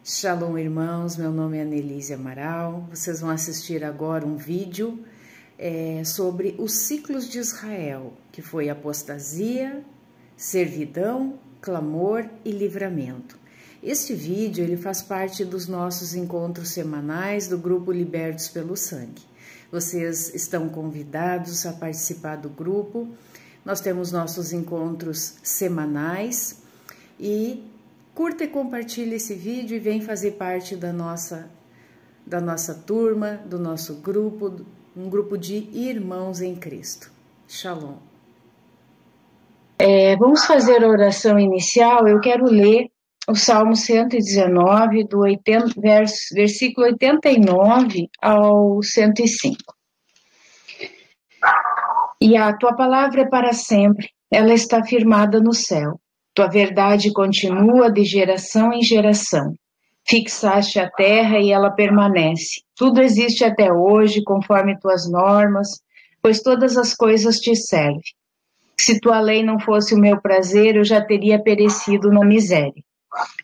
Shalom, irmãos, meu nome é Anelise Amaral. Vocês vão assistir agora um vídeo sobre os ciclos de Israel, que foi apostasia, servidão, clamor e livramento. Este vídeo ele faz parte dos nossos encontros semanais do grupo Libertos pelo Sangue. Vocês estão convidados a participar do grupo. Nós temos nossos encontros semanais e curta e compartilhe esse vídeo e vem fazer parte da nossa turma, do nosso grupo, um grupo de irmãos em Cristo. Shalom. Vamos fazer a oração inicial. Eu quero ler o Salmo 119, versículo 89 ao 105. E a tua palavra é para sempre, ela está firmada no céu. Tua verdade continua de geração em geração. Fixaste a terra e ela permanece. Tudo existe até hoje conforme tuas normas, pois todas as coisas te servem. Se tua lei não fosse o meu prazer, eu já teria perecido na miséria.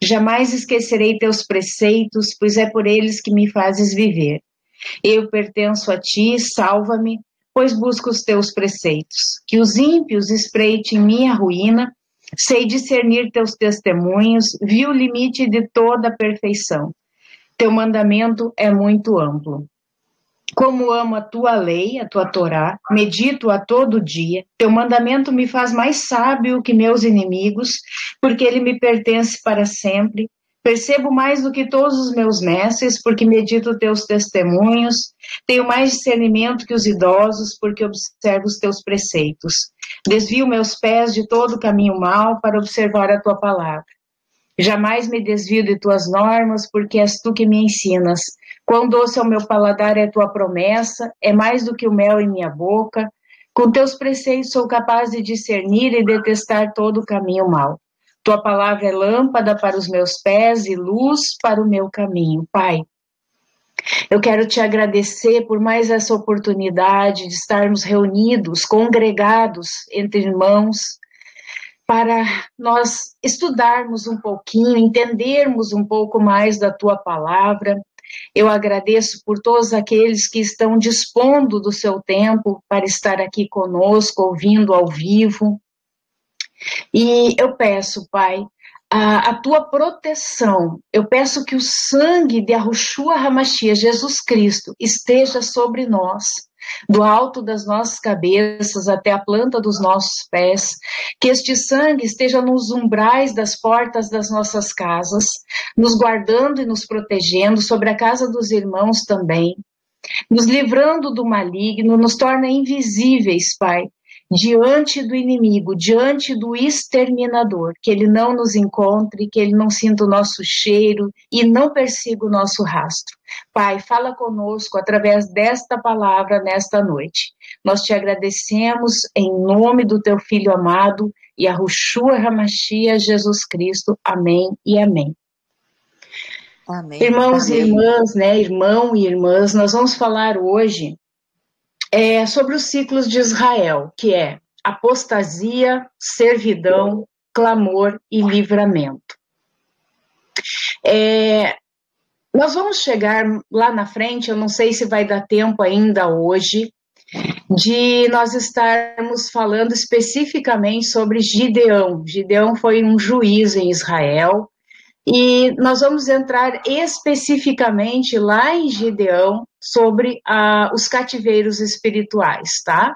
Jamais esquecerei teus preceitos, pois é por eles que me fazes viver. Eu pertenço a ti, salva-me, pois busco os teus preceitos. Que os ímpios espreitem minha ruína. Sei discernir teus testemunhos, vi o limite de toda a perfeição. Teu mandamento é muito amplo. Como amo a tua lei, a tua Torá, medito a todo dia. Teu mandamento me faz mais sábio que meus inimigos, porque ele me pertence para sempre. Percebo mais do que todos os meus mestres, porque medito teus testemunhos. Tenho mais discernimento que os idosos, porque observo os teus preceitos. Desvio meus pés de todo o caminho mau para observar a tua palavra. Jamais me desvio de tuas normas, porque és tu que me ensinas. Quão doce é o meu paladar é a tua promessa, é mais do que o mel em minha boca. Com teus preceitos sou capaz de discernir e detestar todo o caminho mau. Tua palavra é lâmpada para os meus pés e luz para o meu caminho. Pai, eu quero te agradecer por mais essa oportunidade de estarmos reunidos, congregados entre irmãos, para nós estudarmos um pouquinho, entendermos um pouco mais da tua palavra. Eu agradeço por todos aqueles que estão dispondo do seu tempo para estar aqui conosco, ouvindo ao vivo. E eu peço, Pai, a tua proteção. Eu peço que o sangue de Yahushua HaMashiach, Jesus Cristo, esteja sobre nós, do alto das nossas cabeças até a planta dos nossos pés, que este sangue esteja nos umbrais das portas das nossas casas, nos guardando e nos protegendo, sobre a casa dos irmãos também, nos livrando do maligno, nos torna invisíveis, Pai, diante do inimigo, diante do exterminador, que ele não nos encontre, que ele não sinta o nosso cheiro e não persiga o nosso rastro. Pai, fala conosco através desta palavra nesta noite. Nós te agradecemos em nome do teu Filho amado, Yahushua HaMashiach, Jesus Cristo. Amém e amém. Amém. Irmãos Amém. e irmãs, irmão e irmãs, nós vamos falar hoje sobre os ciclos de Israel, que é apostasia, servidão, clamor e livramento. Nós vamos chegar lá na frente, eu não sei se vai dar tempo ainda hoje, de nós estarmos falando especificamente sobre Gideão. Gideão foi um juiz em Israel, e nós vamos entrar especificamente lá em Gideão sobre os cativeiros espirituais, tá?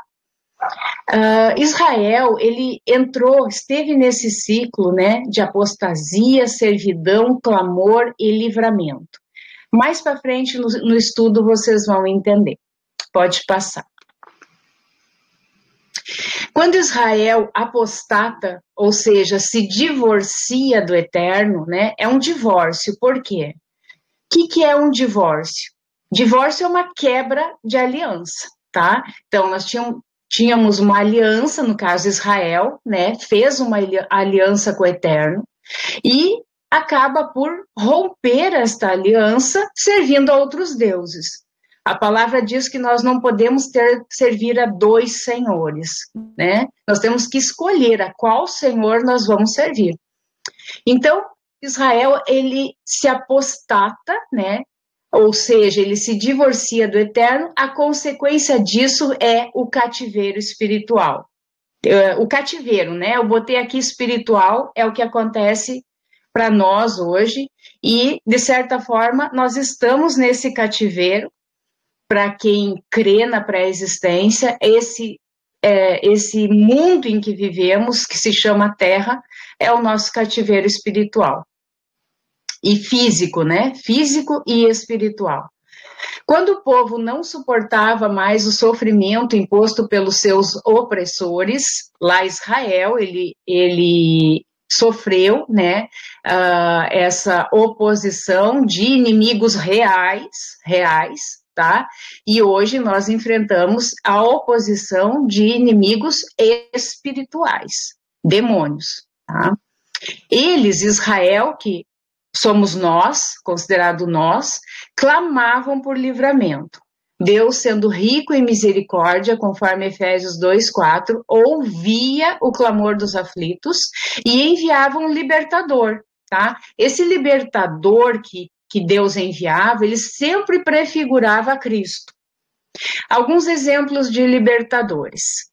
Israel, ele esteve nesse ciclo, de apostasia, servidão, clamor e livramento. Mais para frente no estudo vocês vão entender. Pode passar. Quando Israel apostata, ou seja, se divorcia do Eterno, é um divórcio. Por quê? O que é um divórcio? Divórcio é uma quebra de aliança, tá? Então, nós tínhamos uma aliança, no caso Israel, fez uma aliança com o Eterno e acaba por romper esta aliança servindo a outros deuses. A palavra diz que nós não podemos servir a dois senhores, Nós temos que escolher a qual senhor nós vamos servir. Então, Israel, ele se apostata, né? Ou seja, ele se divorcia do Eterno, a consequência disso é o cativeiro espiritual. O cativeiro, né? Eu botei aqui espiritual, é o que acontece para nós hoje, e, de certa forma, nós estamos nesse cativeiro, para quem crê na pré-existência, esse mundo em que vivemos, que se chama Terra, é o nosso cativeiro espiritual. E físico, né? Físico e espiritual. Quando o povo não suportava mais o sofrimento imposto pelos seus opressores, lá Israel, ele sofreu, né, essa oposição de inimigos reais, tá? E hoje nós enfrentamos a oposição de inimigos espirituais, demônios, tá? Eles, Israel, que somos nós, considerado nós, clamavam por livramento. Deus, sendo rico em misericórdia, conforme Efésios 2:4, ouvia o clamor dos aflitos e enviava um libertador, tá? Esse libertador que Deus enviava, ele sempre prefigurava Cristo. Alguns exemplos de libertadores.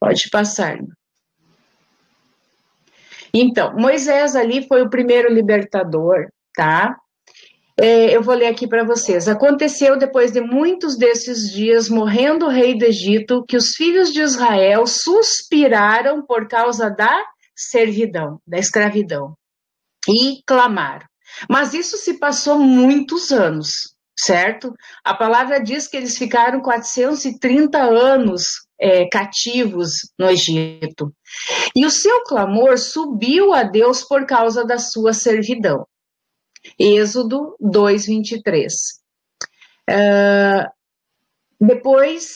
Pode passar. Então, Moisés ali foi o primeiro libertador, tá? Eu vou ler aqui para vocês. Aconteceu depois de muitos desses dias, morrendo o rei do Egito, que os filhos de Israel suspiraram por causa da servidão, da escravidão, e clamaram. Mas isso se passou muitos anos, certo? A palavra diz que eles ficaram 430 anos cativos no Egito. E o seu clamor subiu a Deus por causa da sua servidão. Êxodo 2:23. Depois,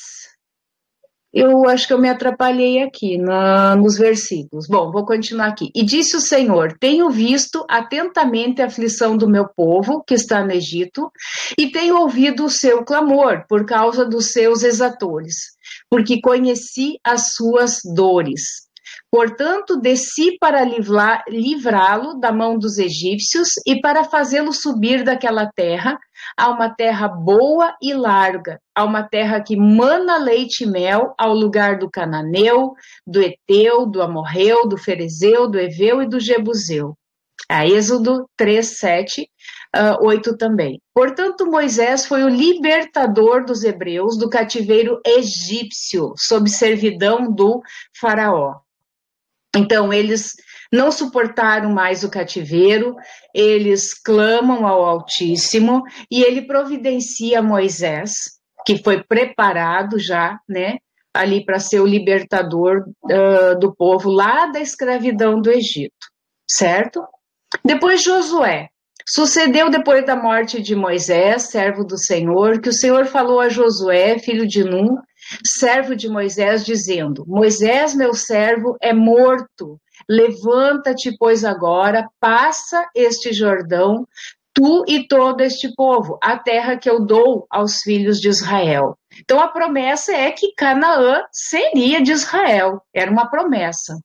eu acho que eu me atrapalhei aqui nos versículos. Bom, vou continuar aqui. E disse o Senhor: tenho visto atentamente a aflição do meu povo, que está no Egito, e tenho ouvido o seu clamor por causa dos seus exatores, porque conheci as suas dores. Portanto, desci para livrá-lo da mão dos egípcios e para fazê-lo subir daquela terra a uma terra boa e larga, a uma terra que mana leite e mel, ao lugar do cananeu, do eteu, do amorreu, do ferezeu, do eveu e do jebuseu. Êxodo 3:7, 8 também. Portanto, Moisés foi o libertador dos hebreus do cativeiro egípcio, sob servidão do faraó. Então, eles não suportaram mais o cativeiro, eles clamam ao Altíssimo e ele providencia Moisés, que foi preparado já, né, ali para ser o libertador do povo lá da escravidão do Egito, certo? Depois Josué. Sucedeu depois da morte de Moisés, servo do Senhor, que o Senhor falou a Josué, filho de Nun, servo de Moisés, dizendo: Moisés, meu servo, é morto. Levanta-te, pois agora, passa este Jordão, tu e todo este povo, a terra que eu dou aos filhos de Israel. Então a promessa é que Canaã seria de Israel, era uma promessa.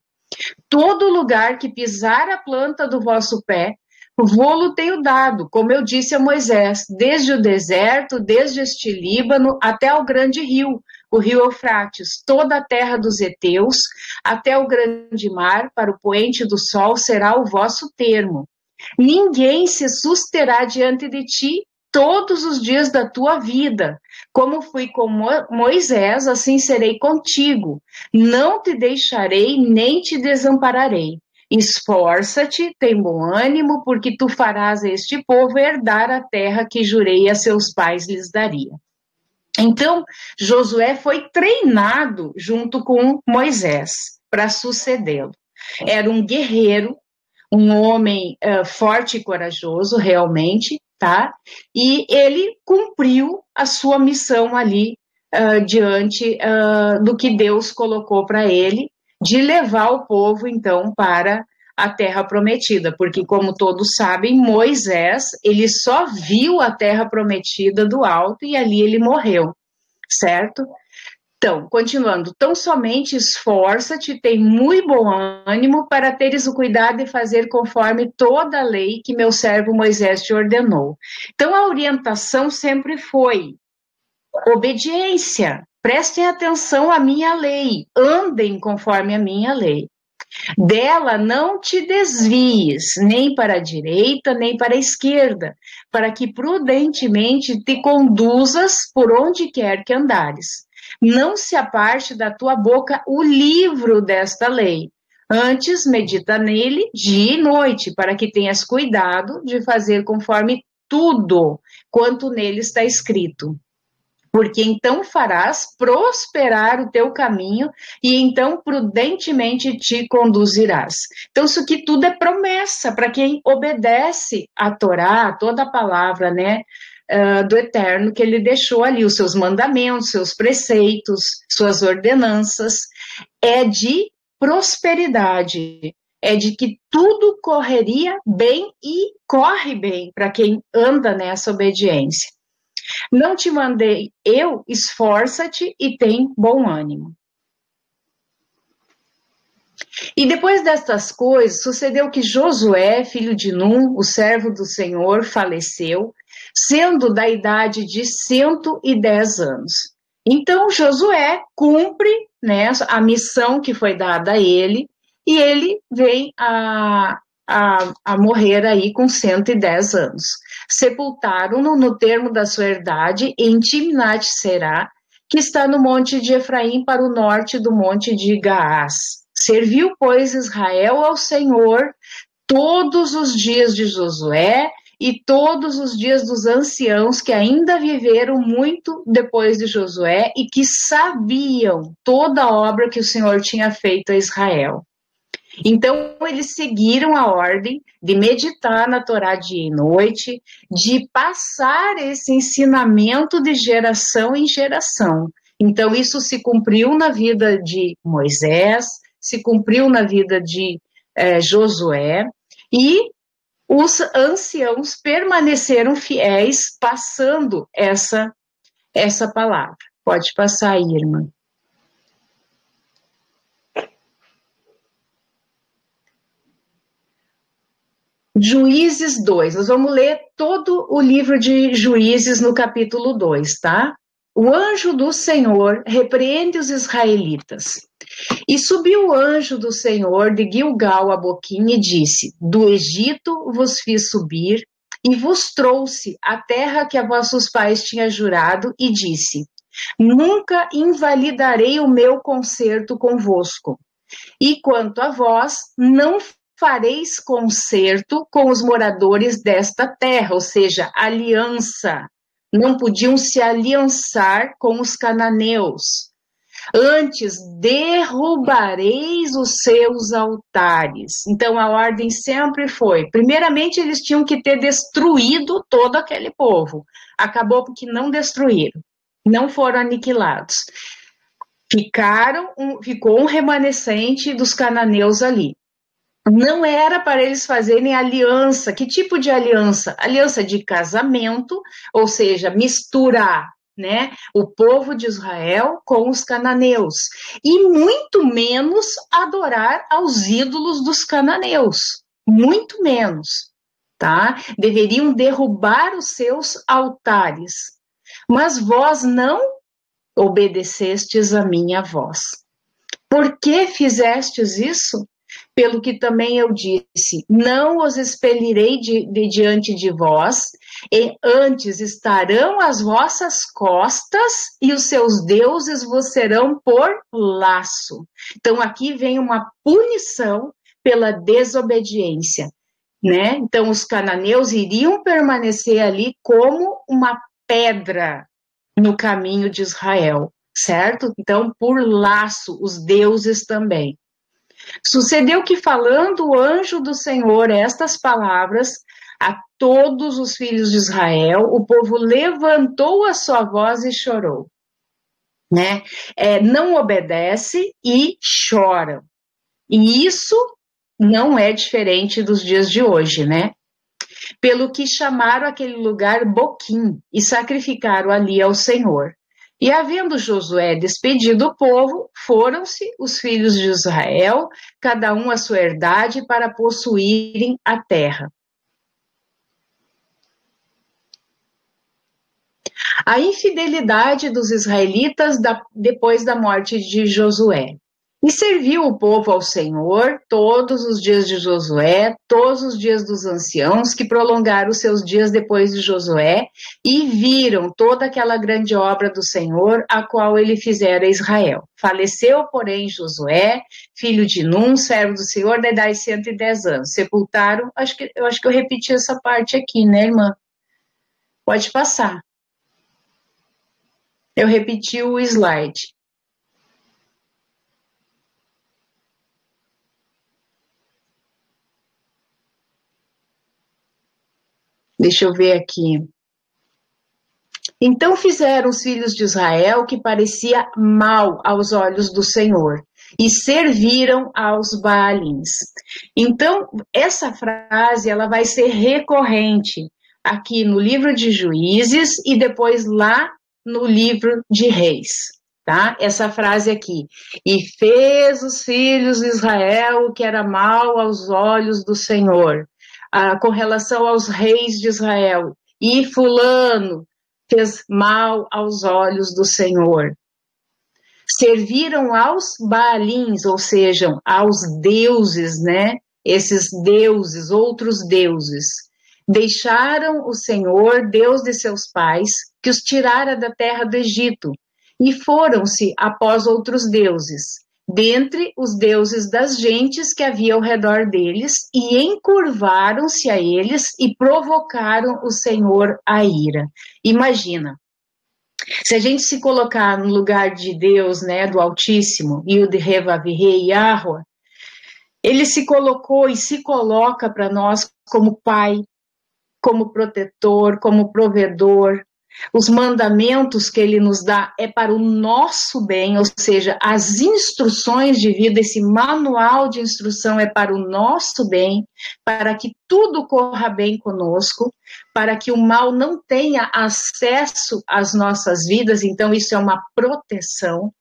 Todo lugar que pisar a planta do vosso pé, vô-lo tenho dado, como eu disse a Moisés, desde o deserto, desde este Líbano, até o grande rio, o rio Eufrates, toda a terra dos heteus, até o grande mar, para o poente do sol, será o vosso termo. Ninguém se susterá diante de ti todos os dias da tua vida. Como fui com Moisés, assim serei contigo. Não te deixarei, nem te desampararei. Esforça-te, tem bom ânimo, porque tu farás a este povo herdar a terra que jurei a seus pais lhes daria. Então, Josué foi treinado junto com Moisés para sucedê-lo. Era um guerreiro, um homem forte e corajoso, realmente, tá? E ele cumpriu a sua missão ali diante do que Deus colocou para ele, de levar o povo, então, para a terra prometida, porque, como todos sabem, Moisés, ele só viu a terra prometida do alto e ali ele morreu, certo? Então, continuando, tão somente esforça-te, tem muito bom ânimo para teres o cuidado de fazer conforme toda a lei que meu servo Moisés te ordenou. Então, a orientação sempre foi obediência, prestem atenção à minha lei, andem conforme a minha lei. Dela não te desvies, nem para a direita, nem para a esquerda, para que prudentemente te conduzas por onde quer que andares. Não se aparte da tua boca o livro desta lei. Antes, medita nele dia e noite, para que tenhas cuidado de fazer conforme tudo quanto nele está escrito. Porque então farás prosperar o teu caminho e então prudentemente te conduzirás. Então isso aqui tudo é promessa para quem obedece a Torá, toda a palavra, né, do Eterno que ele deixou ali, os seus mandamentos, seus preceitos, suas ordenanças, é de prosperidade, é de que tudo correria bem e corre bem para quem anda nessa obediência. Não te mandei eu, esforça-te e tem bom ânimo. E depois destas coisas, sucedeu que Josué, filho de Num, o servo do Senhor, faleceu, sendo da idade de 110 anos. Então Josué cumpre, né, a missão que foi dada a ele, e ele vem a morrer aí com 110 anos. Sepultaram-no no termo da sua herdade em Timnat-Será, que está no monte de Efraim, para o norte do monte de Gaás. Serviu, pois, Israel ao Senhor todos os dias de Josué e todos os dias dos anciãos que ainda viveram muito depois de Josué e que sabiam toda a obra que o Senhor tinha feito a Israel. Então, eles seguiram a ordem de meditar na Torá dia e noite, de passar esse ensinamento de geração em geração. Então, isso se cumpriu na vida de Moisés, se cumpriu na vida de Josué, e os anciãos permaneceram fiéis passando essa palavra. Pode passar aí, irmã. Juízes 2, nós vamos ler todo o livro de Juízes no capítulo 2, tá? O anjo do Senhor repreende os israelitas. E subiu o anjo do Senhor de Gilgal a Boquim e disse: do Egito vos fiz subir e vos trouxe a terra que a vossos pais tinha jurado, e disse: nunca invalidarei o meu concerto convosco. E quanto a vós, não fareis concerto com os moradores desta terra, ou seja, aliança. Não podiam se aliançar com os cananeus. Antes, derrubareis os seus altares. Então, a ordem sempre foi, primeiramente, eles tinham que ter destruído todo aquele povo. Acabou porque não destruíram, não foram aniquilados. Ficou um remanescente dos cananeus ali. Não era para eles fazerem aliança. Que tipo de aliança? Aliança de casamento, ou seja, misturar, né, o povo de Israel com os cananeus. E muito menos adorar aos ídolos dos cananeus. Muito menos, tá? Deveriam derrubar os seus altares. Mas vós não obedecestes a minha voz. Por que fizestes isso? Pelo que também eu disse, não os expelirei de diante de vós, e antes estarão às vossas costas, e os seus deuses vos serão por laço. Então aqui vem uma punição pela desobediência, né? Então os cananeus iriam permanecer ali como uma pedra no caminho de Israel, certo? Então, por laço, os deuses também. Sucedeu que, falando o anjo do Senhor estas palavras a todos os filhos de Israel, o povo levantou a sua voz e chorou, né? Não obedece e choram. E isso não é diferente dos dias de hoje, né? Pelo que chamaram aquele lugar Boquim e sacrificaram ali ao Senhor. E havendo Josué despedido o povo, foram-se os filhos de Israel, cada um a sua herdade, para possuírem a terra. A infidelidade dos israelitas depois da morte de Josué. E serviu o povo ao Senhor todos os dias de Josué, todos os dias dos anciãos, que prolongaram os seus dias depois de Josué, e viram toda aquela grande obra do Senhor, a qual ele fizera a Israel. Faleceu, porém, Josué, filho de Num, servo do Senhor, da idade de 110 anos. Sepultaram, eu acho que eu repeti essa parte aqui, né, irmã? Pode passar. Eu repeti o slide. Deixa eu ver aqui. Então fizeram os filhos de Israel que parecia mal aos olhos do Senhor, e serviram aos Baalins. Então, essa frase ela vai ser recorrente aqui no livro de Juízes e depois lá no livro de Reis. Tá? Essa frase aqui. E fez os filhos de Israel o que era mal aos olhos do Senhor. Com relação aos reis de Israel. E fulano fez mal aos olhos do Senhor. Serviram aos Baalins, ou seja, aos deuses, né? Esses deuses, outros deuses. Deixaram o Senhor, Deus de seus pais, que os tirara da terra do Egito, e foram-se após outros deuses, dentre os deuses das gentes que havia ao redor deles, e encurvaram-se a eles e provocaram o Senhor a ira. Imagina, se a gente se colocar no lugar de Deus, né, do Altíssimo, Yud-Heh-Vav-Heh Yahweh, ele se colocou e se coloca para nós como pai, como protetor, como provedor. Os mandamentos que ele nos dá é para o nosso bem, ou seja, as instruções de vida, esse manual de instrução é para o nosso bem, para que tudo corra bem conosco, para que o mal não tenha acesso às nossas vidas, então isso é uma proteção.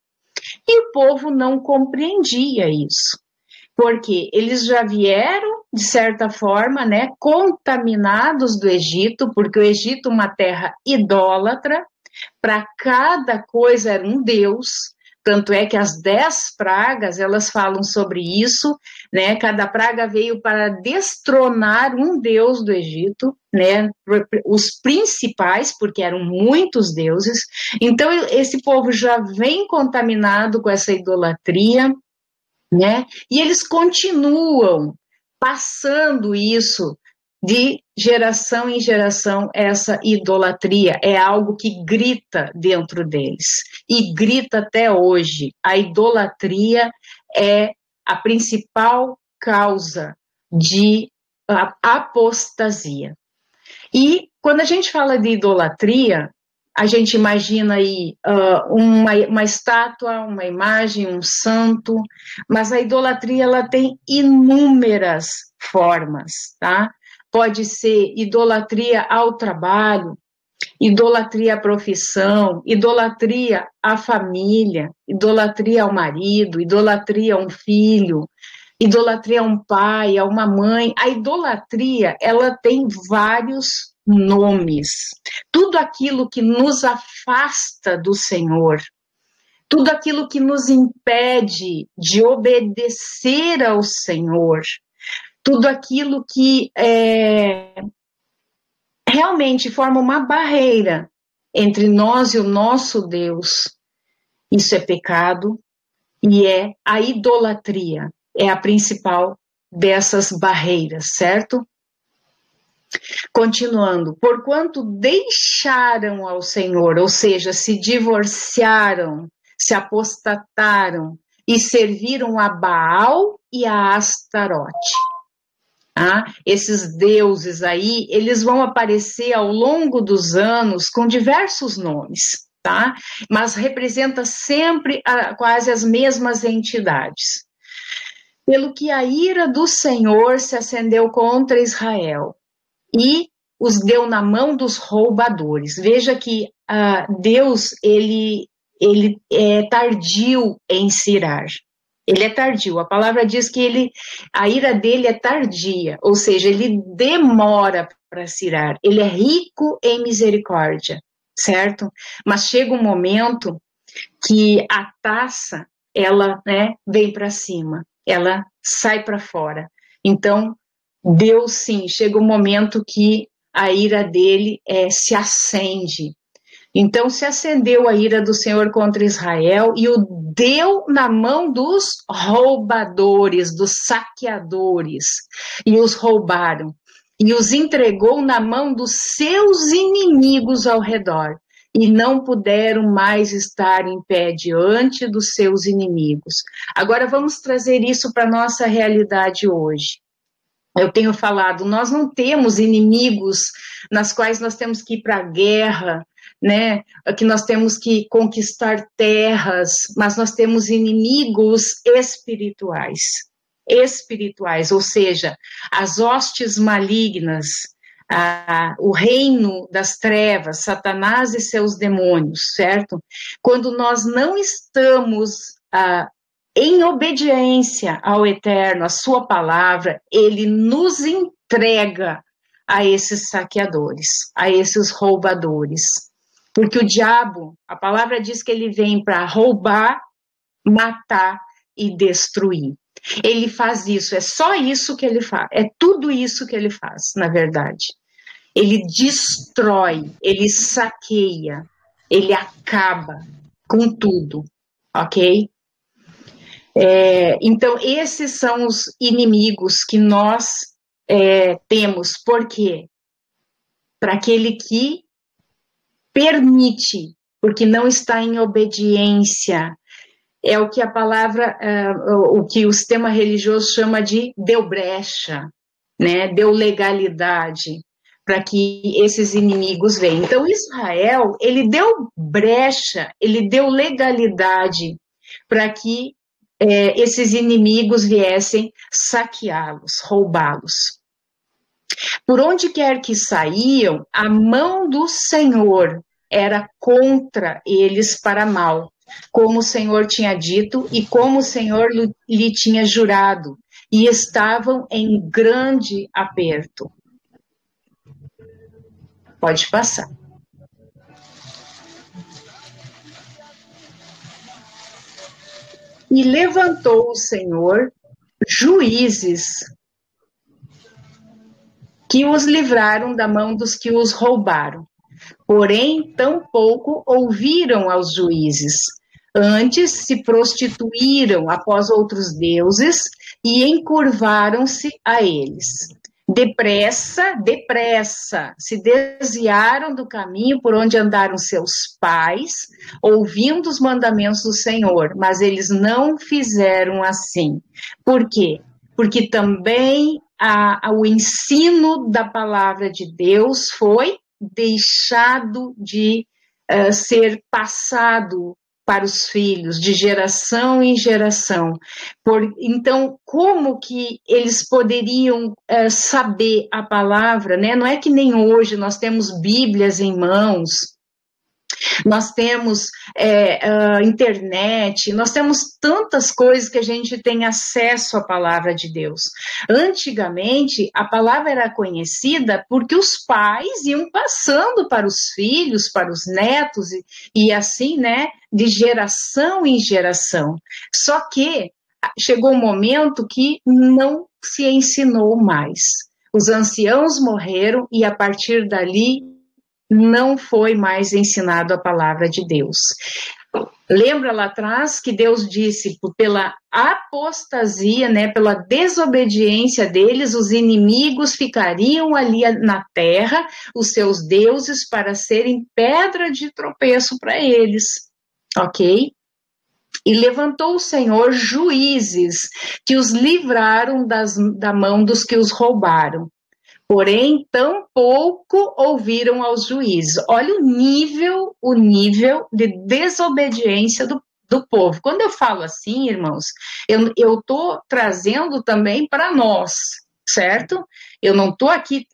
E o povo não compreendia isso, porque eles já vieram, de certa forma, né, contaminados do Egito, porque o Egito é uma terra idólatra, para cada coisa era um deus, tanto é que as 10 pragas, elas falam sobre isso, né, cada praga veio para destronar um deus do Egito, né, os principais, porque eram muitos deuses, então esse povo já vem contaminado com essa idolatria, né? E eles continuam passando isso de geração em geração, essa idolatria. É algo que grita dentro deles. E grita até hoje. A idolatria é a principal causa de apostasia. E quando a gente fala de idolatria, a gente imagina aí uma estátua, uma imagem, um santo, mas a idolatria ela tem inúmeras formas, tá? Pode ser idolatria ao trabalho, idolatria à profissão, idolatria à família, idolatria ao marido, idolatria a um filho, idolatria a um pai, a uma mãe. A idolatria, ela tem vários nomes. Tudo aquilo que nos afasta do Senhor, tudo aquilo que nos impede de obedecer ao Senhor, tudo aquilo que realmente forma uma barreira entre nós e o nosso Deus, isso é pecado e é a idolatria, é a principal dessas barreiras, certo? Continuando, porquanto deixaram ao Senhor, ou seja, se divorciaram, se apostataram e serviram a Baal e a Astarote. Esses deuses aí, eles vão aparecer ao longo dos anos com diversos nomes, tá? Mas representa sempre quase as mesmas entidades. Pelo que a ira do Senhor se acendeu contra Israel, e os deu na mão dos roubadores. Veja que Deus, ele é tardio em se irar. Ele é tardio. A palavra diz que a ira dele é tardia, ou seja, ele demora para se irar. Ele é rico em misericórdia, certo? Mas chega um momento que a taça, ela, né, vem para cima, ela sai para fora. Então, Deus, sim, chega um momento que a ira dele se acende. Então se acendeu a ira do Senhor contra Israel e o deu na mão dos roubadores, dos saqueadores, e os roubaram, e os entregou na mão dos seus inimigos ao redor, e não puderam mais estar em pé diante dos seus inimigos. Agora vamos trazer isso para a nossa realidade hoje. Eu tenho falado, nós não temos inimigos nas quais nós temos que ir para a guerra, né? Que nós temos que conquistar terras, mas nós temos inimigos espirituais, ou seja, as hostes malignas, o reino das trevas, Satanás e seus demônios, certo? Quando nós não estamos em obediência ao Eterno, a sua palavra, ele nos entrega a esses saqueadores, a esses roubadores. Porque o diabo, a palavra diz que ele vem para roubar, matar e destruir. Ele faz isso, é só isso que ele faz, é tudo isso que ele faz, na verdade. Ele destrói, ele saqueia, ele acaba com tudo, ok? Então, esses são os inimigos que nós temos. Por quê? Para aquele que permite, porque não está em obediência. É o que a palavra, o que o sistema religioso chama de deu brecha, né? Deu legalidade para que esses inimigos venham. Então, Israel, ele deu brecha, ele deu legalidade para que esses inimigos viessem saqueá-los, roubá-los. Por onde quer que saíam, a mão do Senhor era contra eles para mal, como o Senhor tinha dito e como o Senhor lhe tinha jurado, e estavam em grande aperto. Pode passar. E levantou o Senhor juízes que os livraram da mão dos que os roubaram. Porém, tampouco ouviram aos juízes. Antes se prostituíram após outros deuses e encurvaram-se a eles. Depressa, se desviaram do caminho por onde andaram seus pais, ouvindo os mandamentos do Senhor, mas eles não fizeram assim. Por quê? Porque também o ensino da palavra de Deus foi deixado de ser passado para os filhos, de geração em geração. Então, como que eles poderiam saber a palavra, né? Não é que nem hoje nós temos Bíblias em mãos, nós temos internet, nós temos tantas coisas que a gente tem acesso à palavra de Deus. Antigamente, a palavra era conhecida porque os pais iam passando para os filhos, para os netos, e assim, né, de geração em geração. Só que chegou um momento que não se ensinou mais. Os anciãos morreram e a partir dali não foi mais ensinado a palavra de Deus. Lembra lá atrás que Deus disse, pela apostasia, né, pela desobediência deles, os inimigos ficariam ali na terra, os seus deuses, para serem pedra de tropeço para eles, ok? E levantou o Senhor juízes que os livraram da mão dos que os roubaram. Porém, tampouco ouviram aos juízes. Olha o nível de desobediência do povo. Quando eu falo assim, irmãos, eu estou trazendo também para nós, certo? Eu não estou aqui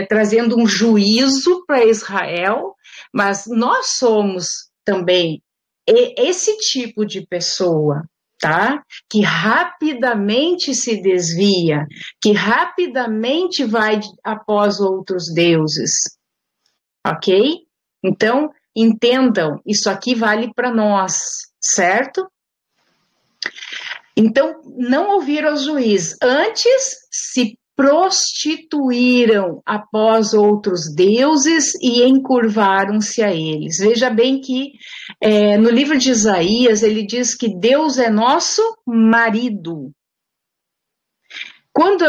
trazendo um juízo para Israel, mas nós somos também esse tipo de pessoa, tá? Que rapidamente se desvia, que rapidamente vai após outros deuses, ok? Então, entendam, isso aqui vale para nós, certo? Então, não ouviram os juízes, antes se prostituíram após outros deuses e encurvaram-se a eles. Veja bem que no livro de Isaías ele diz que Deus é nosso marido. Quando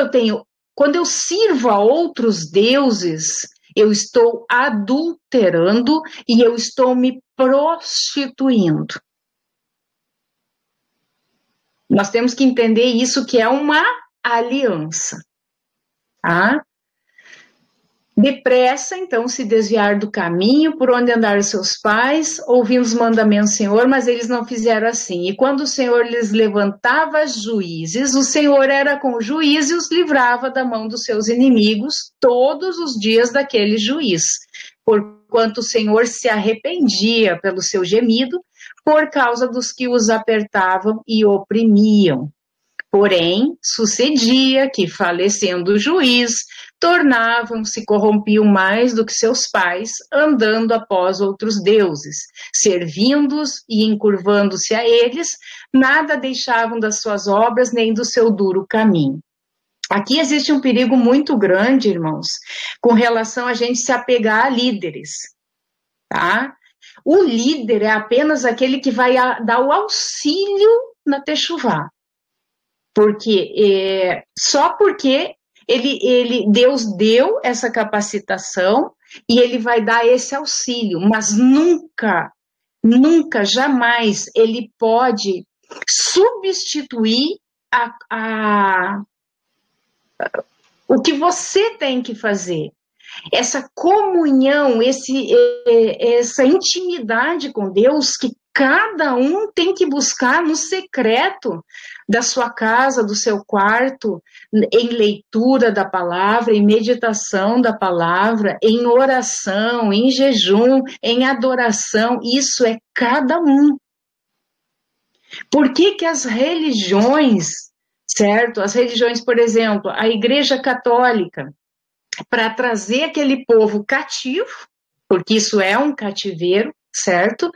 eu sirvo a outros deuses, eu estou adulterando e eu estou me prostituindo. Nós temos que entender isso, que é uma aliança. Tá? Depressa, então, se desviar do caminho por onde andaram seus pais, ouvindo os mandamentos do Senhor, mas eles não fizeram assim. E quando o Senhor lhes levantava juízes, o Senhor era com o juiz e os livrava da mão dos seus inimigos todos os dias daquele juiz, porquanto o Senhor se arrependia pelo seu gemido, por causa dos que os apertavam e oprimiam. Porém, sucedia que, falecendo o juiz, tornavam-se, corrompiam mais do que seus pais, andando após outros deuses, servindo-os e encurvando-se a eles, nada deixavam das suas obras nem do seu duro caminho. Aqui existe um perigo muito grande, irmãos, com relação a gente se apegar a líderes, tá? O líder é apenas aquele que vai dar o auxílio na techuvá. Porque só porque Deus deu essa capacitação e ele vai dar esse auxílio, mas nunca, jamais ele pode substituir o que você tem que fazer. Essa comunhão, essa intimidade com Deus que cada um tem que buscar no secreto da sua casa, do seu quarto, em leitura da palavra, em meditação da palavra, em oração, em jejum, em adoração, isso é cada um. Por que as religiões, certo? As religiões, por exemplo, a Igreja Católica, para trazer aquele povo cativo, porque isso é um cativeiro, certo?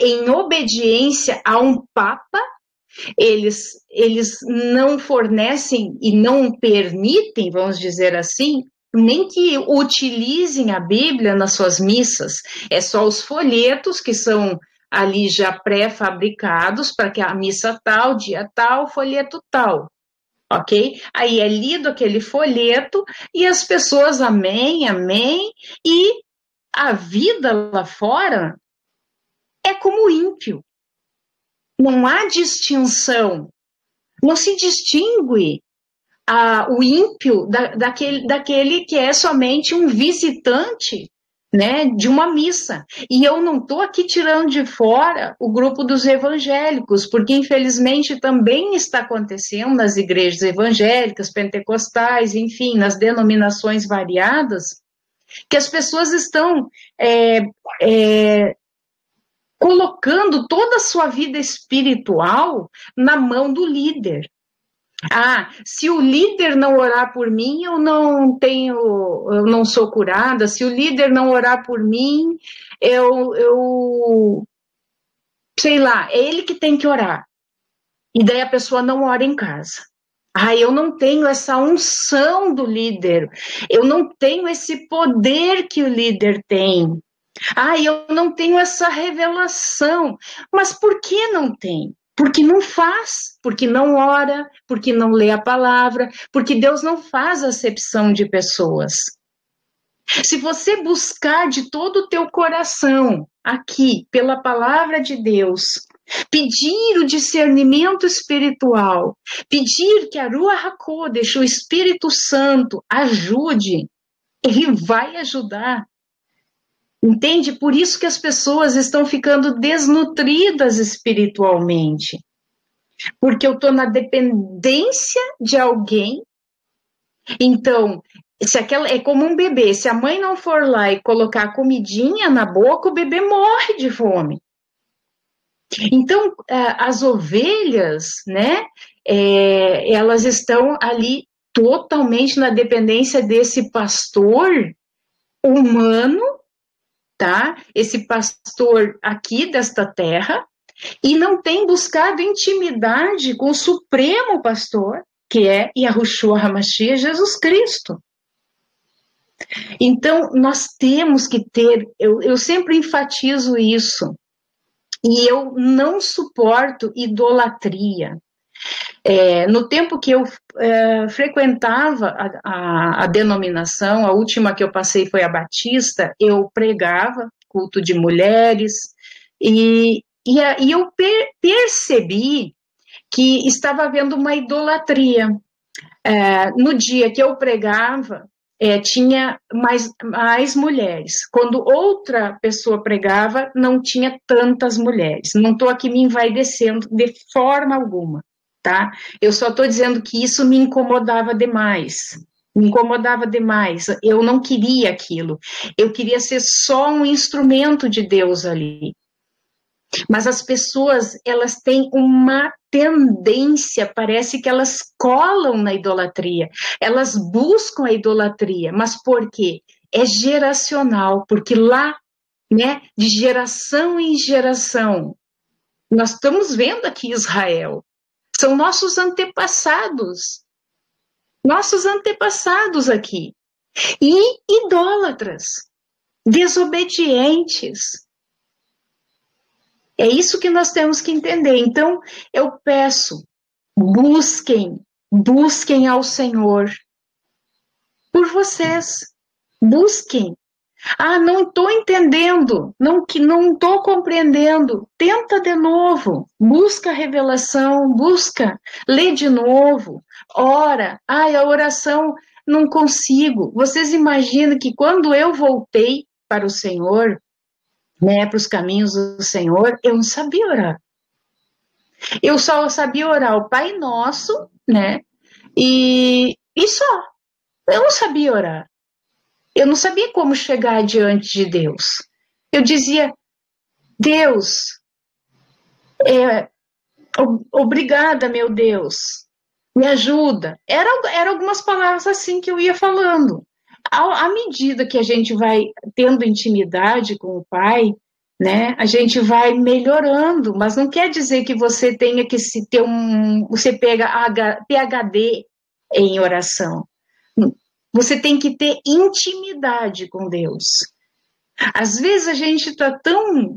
Em obediência a um papa, eles não fornecem e não permitem, vamos dizer assim, nem que utilizem a Bíblia nas suas missas. É só os folhetos que são ali já pré-fabricados para que a missa tal, dia tal, folheto tal. Ok? Aí é lido aquele folheto e as pessoas amém, amém, e a vida lá fora é como ímpio. Não há distinção, não se distingue o ímpio daquele que é somente um visitante, né, de uma missa. E eu não estou aqui tirando de fora o grupo dos evangélicos, porque infelizmente também está acontecendo nas igrejas evangélicas, pentecostais, enfim, nas denominações variadas, que as pessoas estão colocando toda a sua vida espiritual na mão do líder. Se o líder não orar por mim, eu não sou curada. Se o líder não orar por mim, sei lá, é ele que tem que orar. E daí a pessoa não ora em casa. Eu não tenho essa unção do líder. Eu não tenho esse poder que o líder tem. Eu não tenho essa revelação. Mas por que não tem? Porque não faz, porque não ora, porque não lê a palavra, porque Deus não faz acepção de pessoas. Se você buscar de todo o teu coração, aqui, pela palavra de Deus, pedir o discernimento espiritual, pedir que a Ruach HaKodesh, o Espírito Santo, ajude, ele vai ajudar. Entende? Por isso que as pessoas estão ficando desnutridas espiritualmente. Porque eu estou na dependência de alguém Então, se aquela é como um bebê, se a mãe não for lá e colocar comidinha na boca, o bebê morre de fome. Então, as ovelhas, né, elas estão ali totalmente na dependência desse pastor humano, tá? Esse pastor aqui desta terra, e não tem buscado intimidade com o supremo pastor, que é Yahushua HaMashiach, Jesus Cristo. Então, nós temos que ter, eu sempre enfatizo isso, e eu não suporto idolatria. No tempo que eu frequentava a denominação, a última que eu passei foi a Batista, eu pregava culto de mulheres, e eu percebi que estava havendo uma idolatria. No dia que eu pregava, tinha mais mulheres. Quando outra pessoa pregava, não tinha tantas mulheres. Não estou aqui me envaidecendo de forma alguma, tá? Eu só estou dizendo que isso me incomodava demais. Me incomodava demais. Eu não queria aquilo. Eu queria ser só um instrumento de Deus ali. Mas as pessoas, elas têm uma tendência, parece que elas colam na idolatria, elas buscam a idolatria, mas por quê? É geracional, porque lá, né, de geração em geração, nós estamos vendo aqui Israel, são nossos antepassados aqui, e idólatras, desobedientes. É isso que nós temos que entender. Então, eu peço, busquem ao Senhor. Por vocês, busquem. Não estou entendendo, não estou compreendendo. Tenta de novo, busca a revelação, lê de novo, ora. A oração não consigo. Vocês imaginam que quando eu voltei para o Senhor, né, para os caminhos do Senhor, eu não sabia orar. Eu só sabia orar o Pai Nosso, né, e só. Eu não sabia orar. Eu não sabia como chegar diante de Deus. Eu dizia, Deus, obrigada, meu Deus, me ajuda. Era algumas palavras assim que eu ia falando. À medida que a gente vai tendo intimidade com o Pai, né, a gente vai melhorando, mas não quer dizer que você tenha que ter você pega PhD em oração. Você tem que ter intimidade com Deus. Às vezes a gente está tão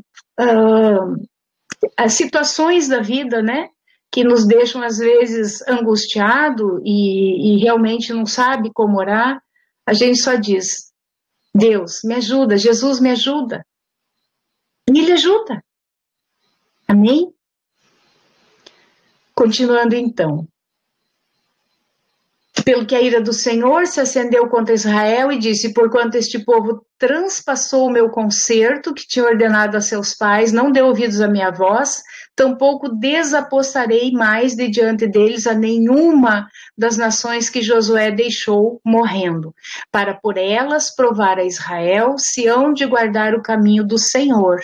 as situações da vida, né, que nos deixam às vezes angustiado e realmente não sabe como orar. A gente só diz, Deus, me ajuda, Jesus, me ajuda. E Ele ajuda. Amém? Continuando então. Pelo que a ira do Senhor se acendeu contra Israel e disse, porquanto este povo transpassou o meu concerto, que tinha ordenado a seus pais, não deu ouvidos à minha voz, tampouco desapostarei mais de diante deles a nenhuma das nações que Josué deixou morrendo, para por elas provar a Israel se hão de guardar o caminho do Senhor,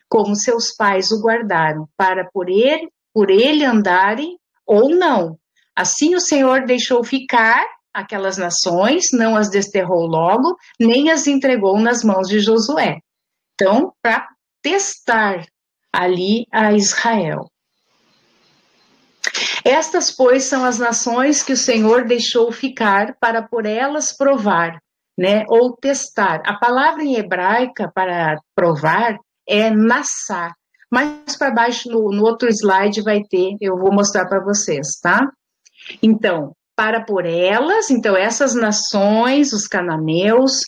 como seus pais o guardaram, para por ele andarem ou não. Assim o Senhor deixou ficar aquelas nações, não as desterrou logo, nem as entregou nas mãos de Josué. Então, para testar ali a Israel. Estas, pois, são as nações que o Senhor deixou ficar para por elas provar, né, ou testar. A palavra em hebraica para provar é nassá. Mais para baixo, no outro slide vai ter, eu vou mostrar para vocês, tá? Então, para por elas, então essas nações, os cananeus,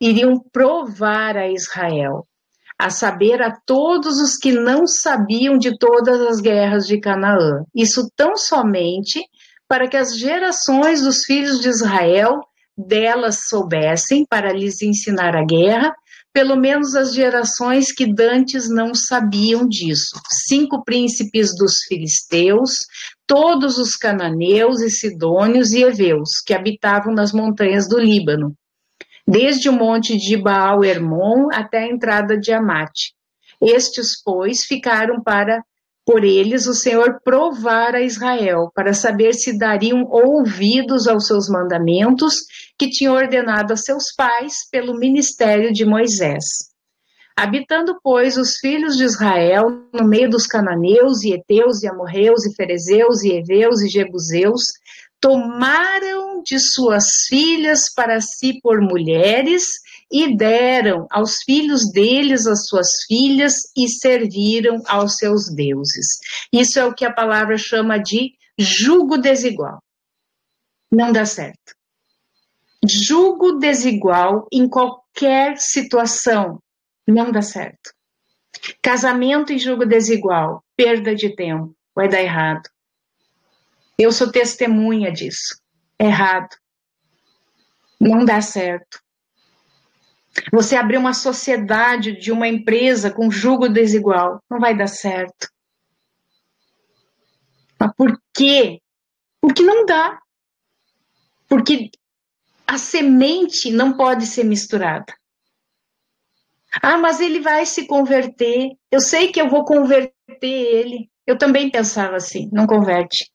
iriam provar a Israel, a saber, a todos os que não sabiam de todas as guerras de Canaã. Isso tão somente para que as gerações dos filhos de Israel delas soubessem, para lhes ensinar a guerra, pelo menos as gerações que dantes não sabiam disso. 5 príncipes dos filisteus, todos os cananeus e sidônios e heveus que habitavam nas montanhas do Líbano, desde o monte de Baal-Hermon até a entrada de Amate. Estes, pois, ficaram para, por eles, o Senhor provar a Israel, para saber se dariam ouvidos aos seus mandamentos, que tinha ordenado a seus pais pelo ministério de Moisés. Habitando, pois, os filhos de Israel no meio dos cananeus, e heteus, e amorreus, e ferezeus, e heveus, e jebuseus, tomaram de suas filhas para si por mulheres, e deram aos filhos deles as suas filhas, e serviram aos seus deuses. Isso é o que a palavra chama de jugo desigual. Não dá certo. Jugo desigual em qualquer situação. Não dá certo. Casamento e jugo desigual, perda de tempo, vai dar errado. Eu sou testemunha disso. Errado. Não dá certo. Você abrir uma sociedade de uma empresa com jugo desigual, não vai dar certo. Mas por quê? Porque não dá. Porque a semente não pode ser misturada. Ah, mas ele vai se converter. Eu sei que eu vou converter ele. Eu também pensava assim, não converte.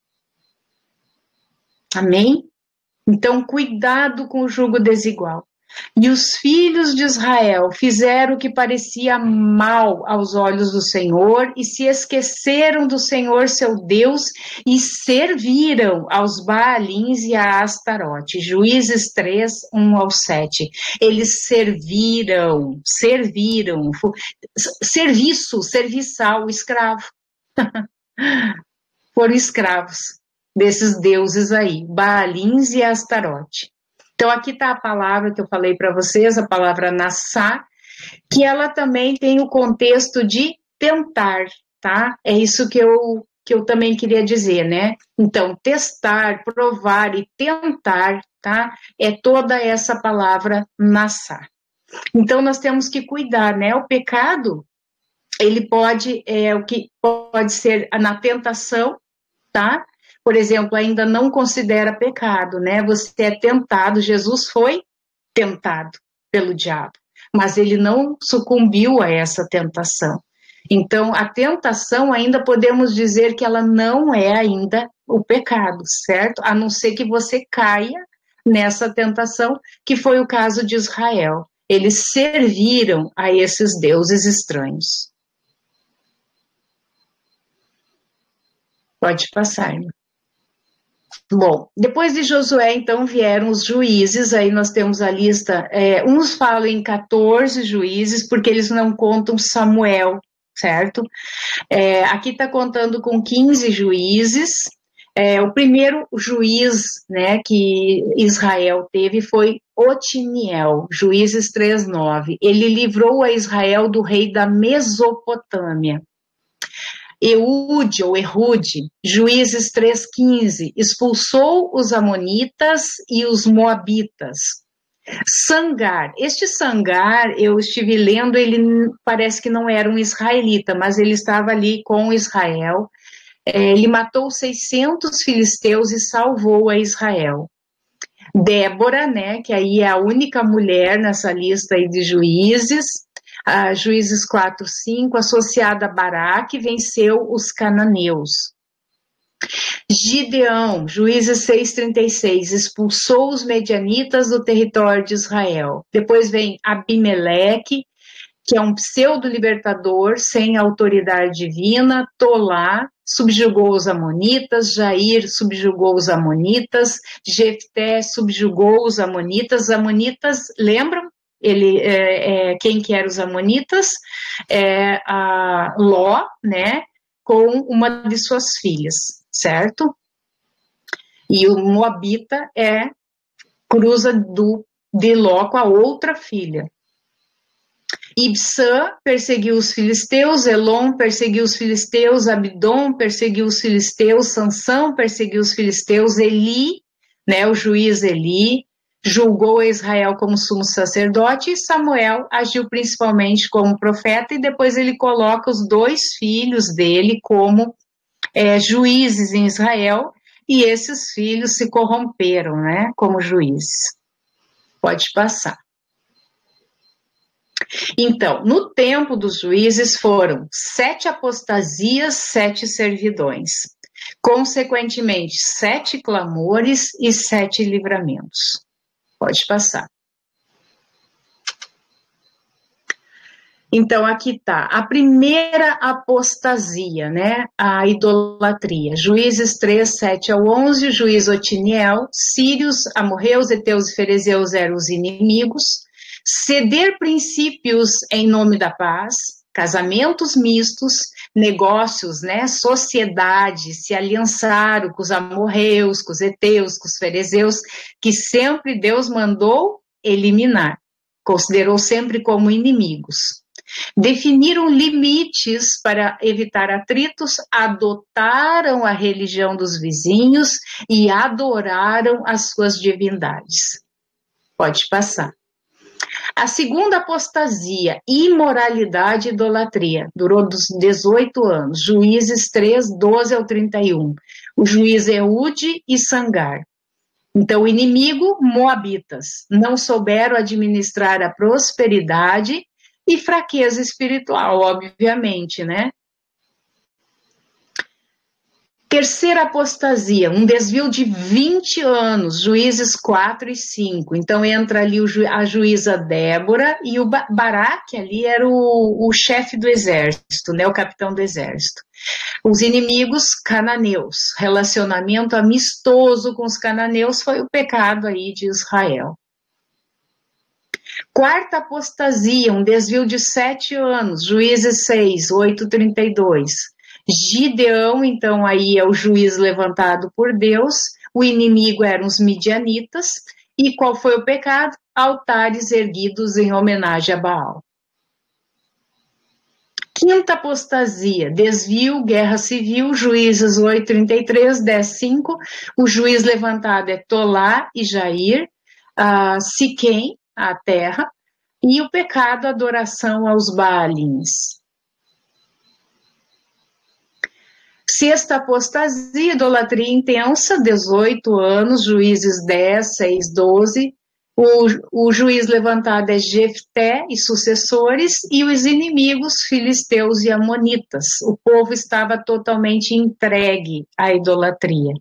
Amém? Então, cuidado com o jugo desigual. E os filhos de Israel fizeram o que parecia mal aos olhos do Senhor e se esqueceram do Senhor seu Deus e serviram aos Baalins e a Astarote. Juízes 3, 1 ao 7. Eles serviram, serviçal, escravo. Foram escravos desses deuses aí, Baalins e Astarote. Então, aqui está a palavra que eu falei para vocês, a palavra nassá, que ela também tem o contexto de tentar, tá? É isso que eu também queria dizer, né? Então, testar, provar e tentar, tá? É toda essa palavra nassá. Então, nós temos que cuidar, né? O pecado, ele pode, o que pode ser na tentação, tá? Por exemplo, ainda não considera pecado, né? Você é tentado, Jesus foi tentado pelo diabo, mas ele não sucumbiu a essa tentação. Então, a tentação ainda podemos dizer que ela não é ainda o pecado, certo? A não ser que você caia nessa tentação, que foi o caso de Israel. Eles serviram a esses deuses estranhos. Pode passar, irmã. Bom, depois de Josué, então, vieram os juízes, aí nós temos a lista, uns falam em 14 juízes, porque eles não contam Samuel, certo? Aqui está contando com 15 juízes. O primeiro juiz, né, que Israel teve foi Otiniel, Juízes 3:9. Ele livrou a Israel do rei da Mesopotâmia. Ehude, Juízes 3:15, expulsou os amonitas e os moabitas. Sangar, este Sangar, eu estive lendo, ele parece que não era um israelita, mas ele estava ali com Israel. Ele matou 600 filisteus e salvou a Israel. Débora, né, que aí é a única mulher nessa lista aí de juízes, Juízes 4:5, associada a Baraque, venceu os cananeus. Gideão, Juízes 6:36, expulsou os medianitas do território de Israel. Depois vem Abimeleque, que é um pseudo-libertador sem autoridade divina. Tolá subjugou os amonitas, Jair subjugou os amonitas, Jefté subjugou os amonitas. Amonitas, lembram? Quem que eram os amonitas? A Ló, né, com uma de suas filhas, certo? E o Moabita cruza de Ló com a outra filha. Ibsã perseguiu os filisteus, Elon perseguiu os filisteus, Abdom perseguiu os filisteus, Sansão perseguiu os filisteus, Eli, né, o juiz Eli, julgou Israel como sumo sacerdote, e Samuel agiu principalmente como profeta, e depois ele coloca os 2 filhos dele como juízes em Israel, e esses filhos se corromperam, né, como juízes. Pode passar. Então, no tempo dos juízes foram 7 apostasias, 7 servidões. Consequentemente, 7 clamores e 7 livramentos. Pode passar. Então, aqui está a primeira apostasia, né? A idolatria. Juízes 3, 7 ao 11, o juiz Otiniel, sírios, amorreus, heteus e ferezeus eram os inimigos. Ceder princípios em nome da paz, casamentos mistos, negócios, né? Sociedade, se aliançaram com os amorreus, com os heteus, com os ferezeus, que sempre Deus mandou eliminar. Considerou sempre como inimigos. Definiram limites para evitar atritos, adotaram a religião dos vizinhos e adoraram as suas divindades. Pode passar. A segunda apostasia, imoralidade e idolatria, durou dos 18 anos, Juízes 3, 12 ao 31. O juiz Eude e Sangar. Então, o inimigo, moabitas, não souberam administrar a prosperidade e fraqueza espiritual, obviamente, né? Terceira apostasia, um desvio de 20 anos, Juízes 4 e 5. Então, entra ali a juíza Débora e o Baraque ali era o chefe do exército, né? O capitão do exército. Os inimigos cananeus, relacionamento amistoso com os cananeus foi o pecado aí de Israel. Quarta apostasia, um desvio de 7 anos, Juízes 6, 8, 32. Gideão, então aí é o juiz levantado por Deus, o inimigo eram os midianitas, e qual foi o pecado? Altares erguidos em homenagem a Baal. Quinta apostasia, desvio, guerra civil, Juízes 8, 33, 10, 5. O juiz levantado é Tolá e Jair, Siquém, a terra, e o pecado, adoração aos Baalins. Sexta apostasia, idolatria intensa, 18 anos, Juízes 10, 6, 12. O juiz levantado é Jefté e sucessores, e os inimigos, filisteus e amonitas. O povo estava totalmente entregue à idolatria.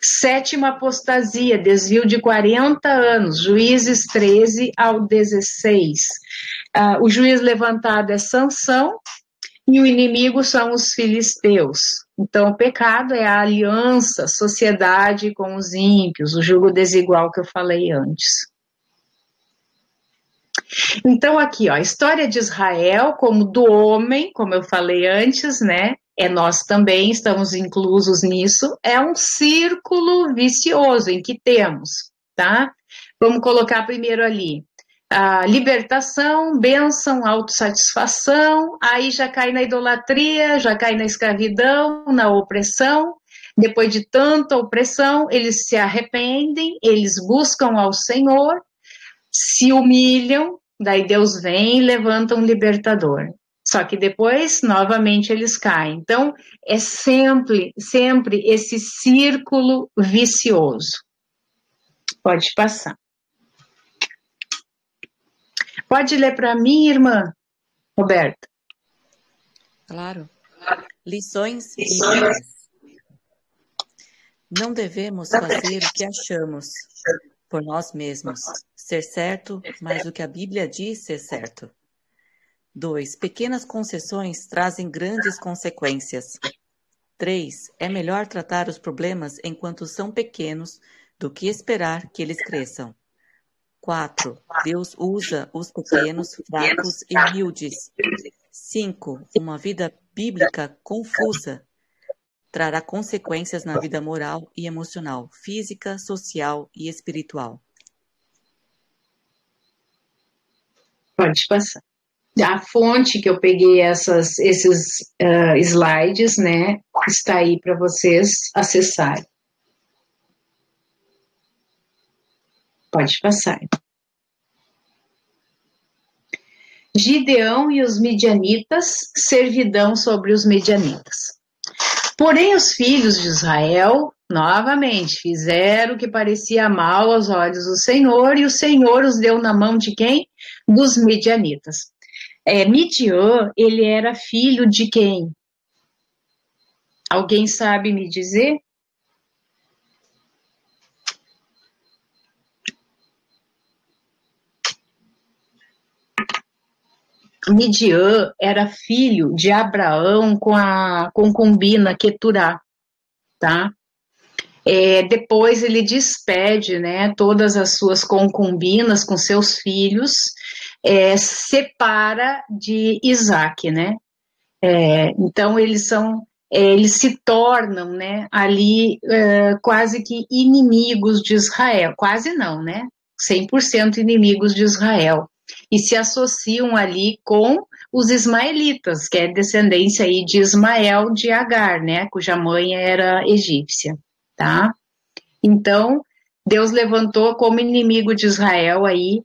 Sétima apostasia, desvio de 40 anos, Juízes 13 ao 16. O juiz levantado é Sansão e o inimigo são os filisteus. Então, o pecado é a aliança, sociedade com os ímpios, o jugo desigual que eu falei antes. Então, aqui, ó, a história de Israel como do homem, como eu falei antes, né? Nós também estamos inclusos nisso, é um círculo vicioso em que temos, tá? Vamos colocar primeiro ali, a libertação, bênção, autossatisfação, aí já cai na idolatria, já cai na escravidão, na opressão. Depois de tanta opressão, eles se arrependem, eles buscam ao Senhor, se humilham, daí Deus vem e levanta um libertador. Só que depois, novamente, eles caem. Então, é sempre esse círculo vicioso. Pode passar. Pode ler para mim, irmã Roberta? Claro. Lições bíblicas. Não devemos fazer o que achamos por nós mesmos, ser certo, mas o que a Bíblia diz ser certo. 2. Pequenas concessões trazem grandes consequências. 3. É melhor tratar os problemas enquanto são pequenos do que esperar que eles cresçam. 4. Deus usa os pequenos, fracos e humildes. 5. Uma vida bíblica confusa trará consequências na vida moral e emocional, física, social e espiritual. Pode passar. A fonte que eu peguei esses slides, né, está aí para vocês acessarem. Pode passar. Gideão e os midianitas, servidão sobre os midianitas. Porém, os filhos de Israel, novamente, fizeram o que parecia mal aos olhos do Senhor, e o Senhor os deu na mão de quem? Dos midianitas. Midian, ele era filho de quem? Alguém sabe me dizer? Midian era filho de Abraão com a concubina Queturá, tá? Depois ele despede, né, todas as suas concubinas com seus filhos, separa de Isaac, né? Então eles se tornam, né, ali quase que inimigos de Israel, quase não, né? 100% inimigos de Israel. E se associam ali com os ismaelitas, que é descendência aí de Ismael de Agar, né, cuja mãe era egípcia, tá? Então, Deus levantou como inimigo de Israel aí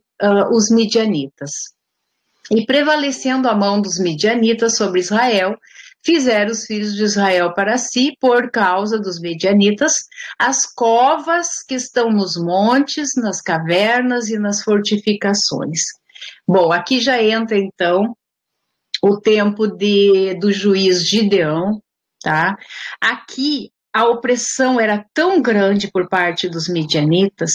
os midianitas. E prevalecendo a mão dos midianitas sobre Israel, fizeram os filhos de Israel para si, por causa dos midianitas, as covas que estão nos montes, nas cavernas e nas fortificações. Bom, aqui já entra então o tempo do juiz Gideão, tá? Aqui a opressão era tão grande por parte dos midianitas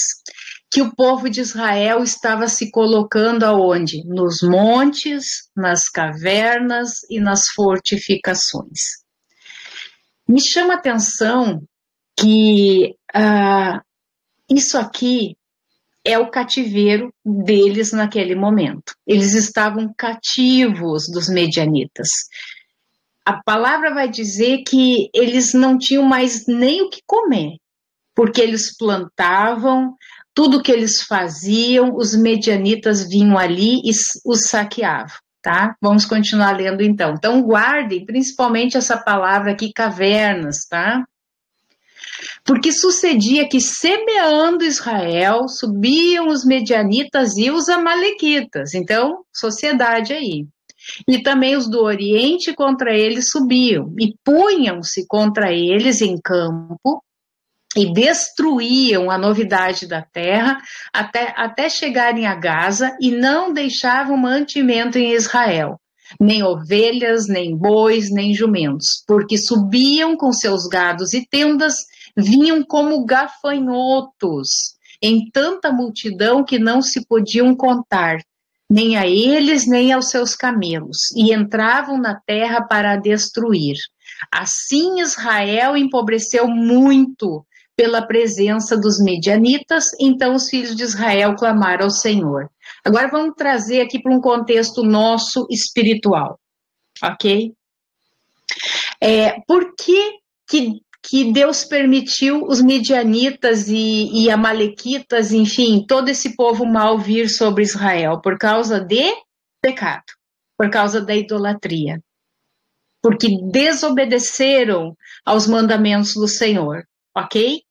que o povo de Israel estava se colocando aonde? Nos montes, nas cavernas e nas fortificações. Me chama a atenção que isso aqui é o cativeiro deles naquele momento. Eles estavam cativos dos medianitas. A palavra vai dizer que eles não tinham mais nem o que comer, porque eles plantavam, tudo que eles faziam, os medianitas vinham ali e os saqueavam, tá? Vamos continuar lendo então. Então guardem principalmente essa palavra aqui, cavernas, tá? Porque sucedia que, semeando Israel, subiam os medianitas e os amalequitas. Então, sociedade aí. E também os do Oriente contra eles subiam, e punham-se contra eles em campo, e destruíam a novidade da terra, até chegarem a Gaza, e não deixavam mantimento em Israel. Nem ovelhas, nem bois, nem jumentos, porque subiam com seus gados e tendas, vinham como gafanhotos, em tanta multidão que não se podiam contar, nem a eles, nem aos seus camelos, e entravam na terra para a destruir. Assim Israel empobreceu muito pela presença dos medianitas, então os filhos de Israel clamaram ao Senhor. Agora vamos trazer aqui para um contexto nosso espiritual, ok? Por que Deus permitiu os midianitas e amalequitas, enfim, todo esse povo mau vir sobre Israel? Por causa de pecado, por causa da idolatria. Porque desobedeceram aos mandamentos do Senhor, ok?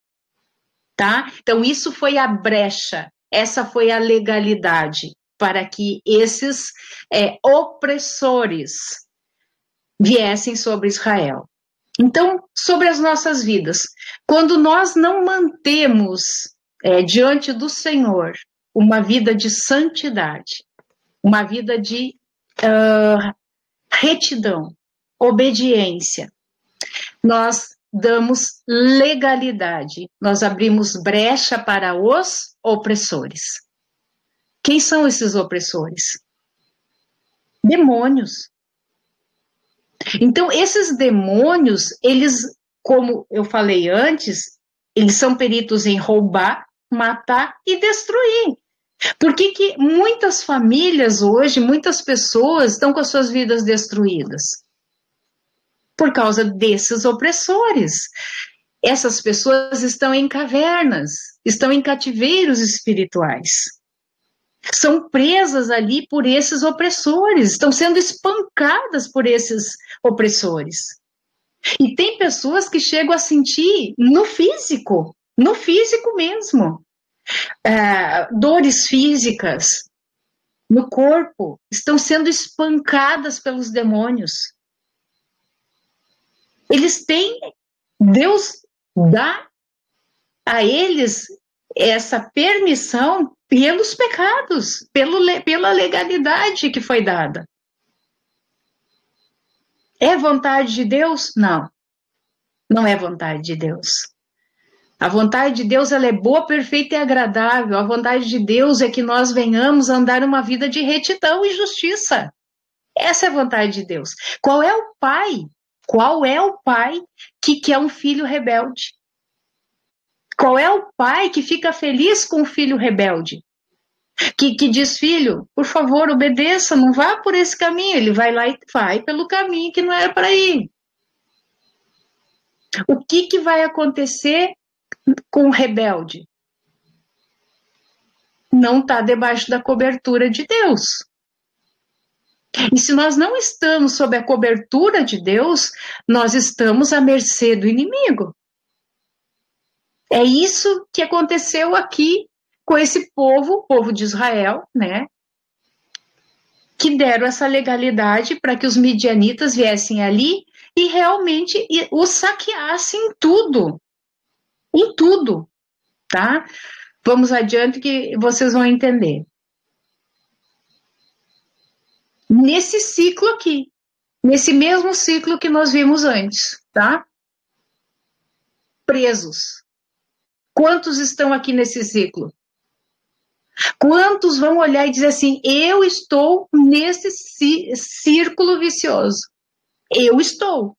Tá? Então isso foi a brecha, essa foi a legalidade para que esses opressores viessem sobre Israel. Então, sobre as nossas vidas, quando nós não mantemos diante do Senhor uma vida de santidade, uma vida de retidão, obediência, nós damos legalidade, nós abrimos brecha para os opressores. Quem são esses opressores? Demônios. Então, esses demônios, eles, como eu falei antes, eles são peritos em roubar, matar e destruir. Por que muitas famílias hoje, muitas pessoas estão com as suas vidas destruídas? Por causa desses opressores. Essas pessoas estão em cavernas, estão em cativeiros espirituais. São presas ali por esses opressores, estão sendo espancadas por esses opressores. E tem pessoas que chegam a sentir no físico mesmo, dores físicas, no corpo, estão sendo espancadas pelos demônios. Eles têm, Deus dá a eles essa permissão pelos pecados, pela legalidade que foi dada. É vontade de Deus? Não. Não é vontade de Deus. A vontade de Deus, ela é boa, perfeita e agradável. A vontade de Deus é que nós venhamos a andar uma vida de retidão e justiça. Essa é a vontade de Deus. Qual é o pai? Qual é o pai que quer um filho rebelde? Qual é o pai que fica feliz com o filho rebelde? Que diz, filho, por favor, obedeça, não vá por esse caminho. Ele vai lá e vai pelo caminho que não era para ir. O que vai acontecer com o rebelde? Não está debaixo da cobertura de Deus. E se nós não estamos sob a cobertura de Deus, nós estamos à mercê do inimigo. É isso que aconteceu aqui com esse povo, o povo de Israel, né? Que deram essa legalidade para que os midianitas viessem ali e realmente os saqueassem em tudo. Em tudo, tá? Vamos adiante que vocês vão entender. Nesse ciclo aqui, nesse mesmo ciclo que nós vimos antes, tá? Presos. Quantos estão aqui nesse ciclo? Quantos vão olhar e dizer assim, eu estou nesse círculo vicioso? Eu estou.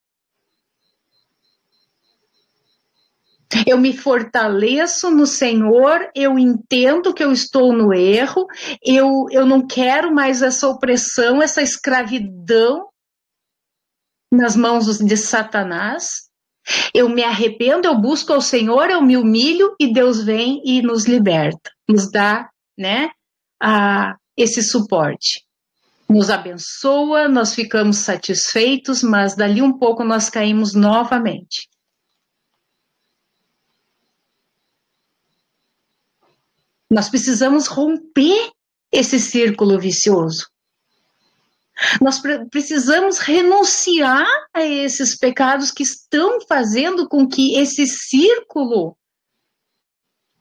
Eu me fortaleço no Senhor, eu entendo que eu estou no erro, eu não quero mais essa opressão, essa escravidão nas mãos de Satanás. Eu me arrependo, eu busco ao Senhor, eu me humilho e Deus vem e nos liberta, nos dá, né, esse suporte. Nos abençoa, nós ficamos satisfeitos, mas dali um pouco nós caímos novamente. Nós precisamos romper esse círculo vicioso. Nós precisamos renunciar a esses pecados que estão fazendo com que esse círculo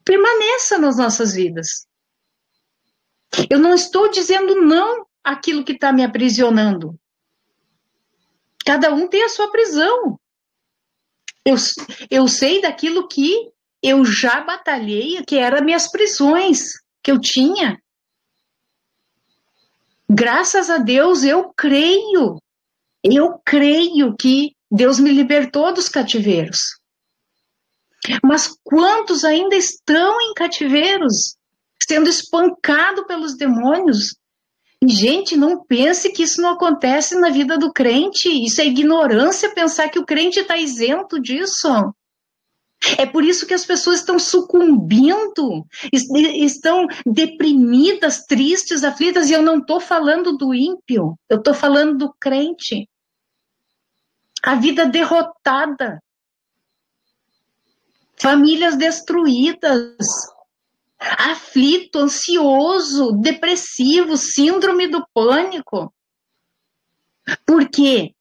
permaneça nas nossas vidas. Eu não estou dizendo não àquilo que está me aprisionando. Cada um tem a sua prisão. Eu sei daquilo que eu já batalhei, que eram minhas prisões, que eu tinha. Graças a Deus, eu creio que Deus me libertou dos cativeiros. Mas quantos ainda estão em cativeiros, sendo espancados pelos demônios? Gente, não pense que isso não acontece na vida do crente. Isso é ignorância pensar que o crente está isento disso. É por isso que as pessoas estão sucumbindo, estão deprimidas, tristes, aflitas, e eu não estou falando do ímpio, eu estou falando do crente. A vida derrotada, famílias destruídas, aflito, ansioso, depressivo, síndrome do pânico. Por quê?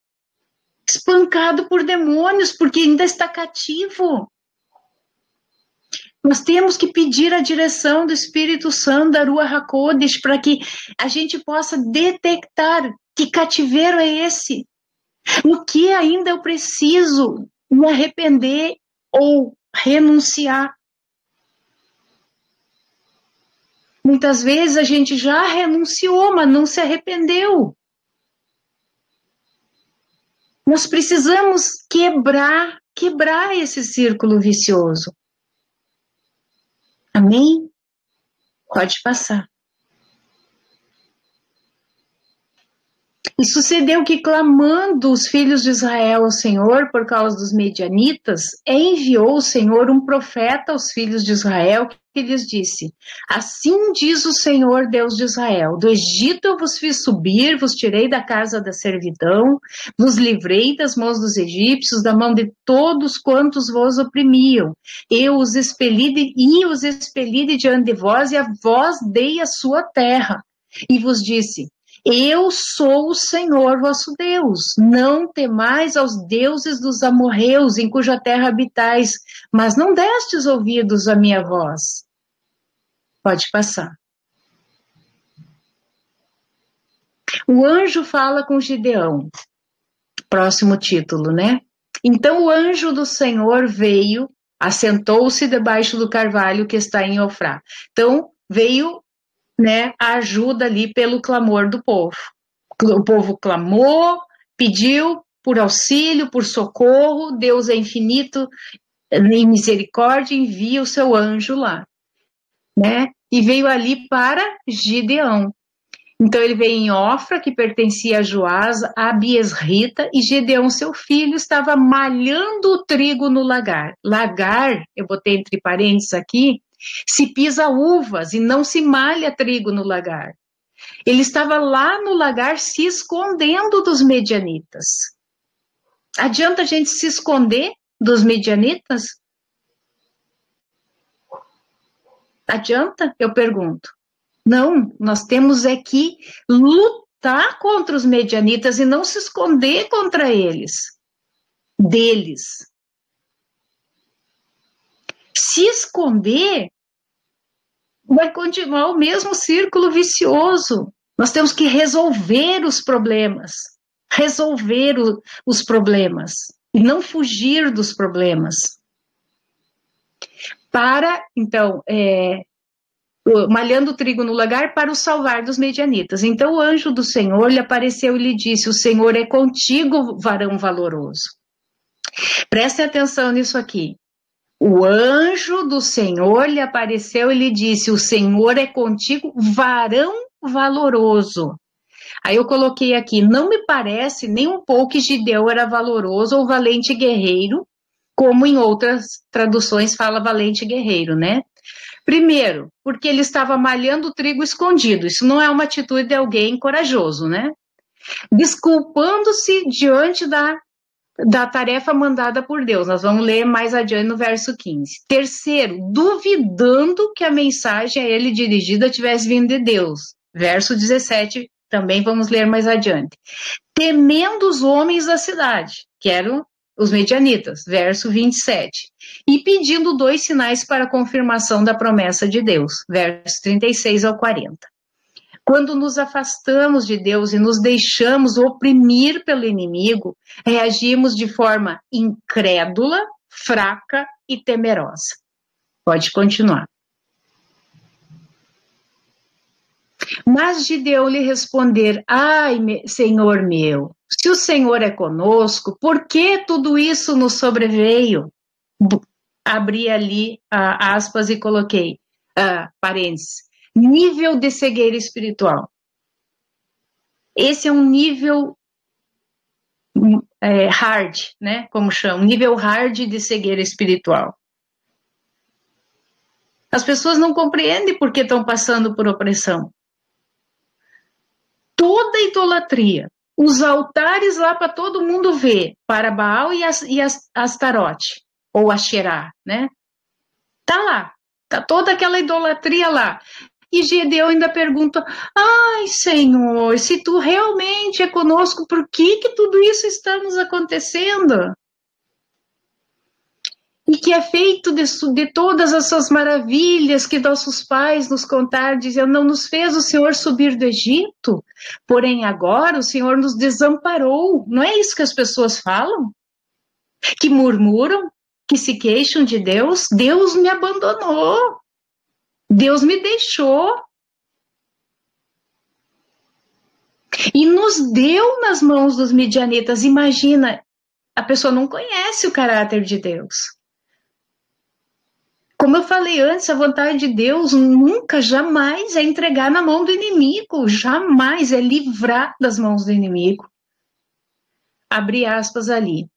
Espancado por demônios, porque ainda está cativo. Nós temos que pedir a direção do Espírito Santo, da Ruach HaKodesh, para que a gente possa detectar que cativeiro é esse. No que ainda eu preciso me arrepender ou renunciar. Muitas vezes a gente já renunciou, mas não se arrependeu. Nós precisamos quebrar esse círculo vicioso. Amém? Pode passar. E sucedeu que, clamando os filhos de Israel ao Senhor por causa dos medianitas, enviou o Senhor um profeta aos filhos de Israel que lhes disse: assim diz o Senhor Deus de Israel, do Egito eu vos fiz subir, vos tirei da casa da servidão, vos livrei das mãos dos egípcios, da mão de todos quantos vos oprimiam. Eu os expeli de diante de vós, e a vós dei a sua terra. e vos disse: eu sou o Senhor vosso Deus, não temais aos deuses dos amorreus, em cuja terra habitais, mas não destes ouvidos à minha voz. Pode passar. O anjo fala com Gideão. Próximo título, né? Então o anjo do Senhor veio, assentou-se debaixo do carvalho que está em Ofrá. Então veio, né, a ajuda ali pelo clamor do povo. O povo clamou, pediu por auxílio, por socorro. Deus é infinito em misericórdia, envia o seu anjo lá, né? E veio ali para Gideão. Então ele veio em Ofra, que pertencia a Joás, a Abiesrita, e Gideão, seu filho, estava malhando o trigo no lagar. Lagar, eu botei entre parênteses aqui, se pisa uvas e não se malha trigo no lagar. Ele estava lá no lagar se escondendo dos medianitas. Adianta a gente se esconder dos medianitas? Adianta? Eu pergunto. Não, nós temos é que lutar contra os medianitas e não se esconder contra eles, deles. Se esconder, vai continuar o mesmo círculo vicioso. Nós temos que resolver os problemas e não fugir dos problemas. Então, malhando o trigo no lagar para o salvar dos medianitas. Então o anjo do Senhor lhe apareceu e lhe disse: o Senhor é contigo, varão valoroso. Prestem atenção nisso aqui. O anjo do Senhor lhe apareceu e lhe disse: o Senhor é contigo, varão valoroso. Aí eu coloquei aqui: não me parece nem um pouco que Gideão era valoroso ou valente guerreiro, como em outras traduções fala valente guerreiro, né? Primeiro, porque ele estava malhando o trigo escondido. Isso não é uma atitude de alguém corajoso, né? Desculpando-se diante da tarefa mandada por Deus. Nós vamos ler mais adiante no verso 15. Terceiro, duvidando que a mensagem a ele dirigida tivesse vindo de Deus. Verso 17, também vamos ler mais adiante. Temendo os homens da cidade, que eram os medianitas, verso 27, e pedindo 2 sinais para a confirmação da promessa de Deus, versos 36 ao 40. Quando nos afastamos de Deus e nos deixamos oprimir pelo inimigo, reagimos de forma incrédula, fraca e temerosa. Pode continuar. Mas Gideão lhe responder: ai, Senhor meu, se o Senhor é conosco, por que tudo isso nos sobreveio? Abri ali aspas e coloquei parênteses. Nível de cegueira espiritual. Esse é um nível hard, né? Como chama? Nível hard de cegueira espiritual. As pessoas não compreendem por que estão passando por opressão. Toda idolatria. Os altares lá para todo mundo ver, para Baal e Astarote, ou Asherá, né? Tá lá, tá toda aquela idolatria lá. E Gideão ainda pergunta: ai, Senhor, se tu realmente é conosco, por que tudo isso está nos acontecendo? E que é feito de todas essas maravilhas que nossos pais nos contaram, dizendo: não nos fez o Senhor subir do Egito, porém agora o Senhor nos desamparou. Não é isso que as pessoas falam? Que murmuram, que se queixam de Deus? Deus me abandonou, Deus me deixou. E nos deu nas mãos dos midianitas. Imagina, a pessoa não conhece o caráter de Deus. Como eu falei antes, a vontade de Deus nunca, jamais é entregar na mão do inimigo, jamais é livrar das mãos do inimigo. Abre aspas ali.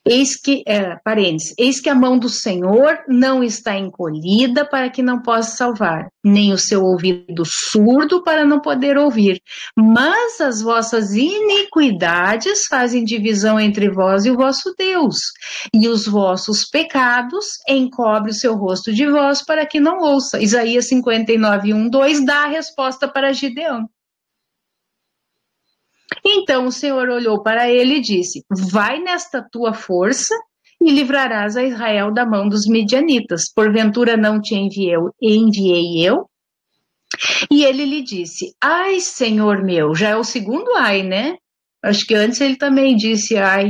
eis que a mão do Senhor não está encolhida para que não possa salvar, nem o seu ouvido surdo para não poder ouvir, mas as vossas iniquidades fazem divisão entre vós e o vosso Deus, e os vossos pecados encobre o seu rosto de vós para que não ouça. Isaías 59, 1, 2 dá a resposta para Gideão. Então o Senhor olhou para ele e disse: vai nesta tua força e livrarás a Israel da mão dos midianitas. Porventura não te enviei eu? E ele lhe disse: ai, Senhor meu. Já é o segundo ai, né? Acho que antes ele também disse ai.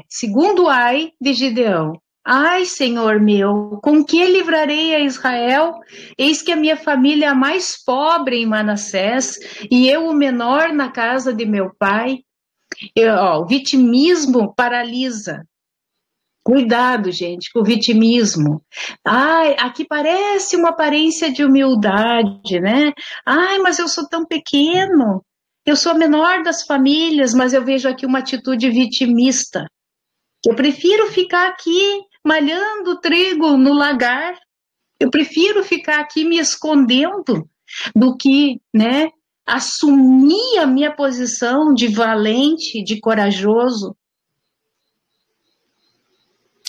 Segundo ai de Gideão. Ai, Senhor meu, com que livrarei a Israel? Eis que a minha família é a mais pobre em Manassés, e eu o menor na casa de meu pai. O vitimismo paralisa. Cuidado, gente, com o vitimismo. Ai, aqui parece uma aparência de humildade, né? Ai, mas eu sou tão pequeno. Eu sou a menor das famílias, mas eu vejo aqui uma atitude vitimista. Eu prefiro ficar aqui malhando trigo no lagar. Eu prefiro ficar aqui me escondendo do que, né, assumir a minha posição de valente, de corajoso.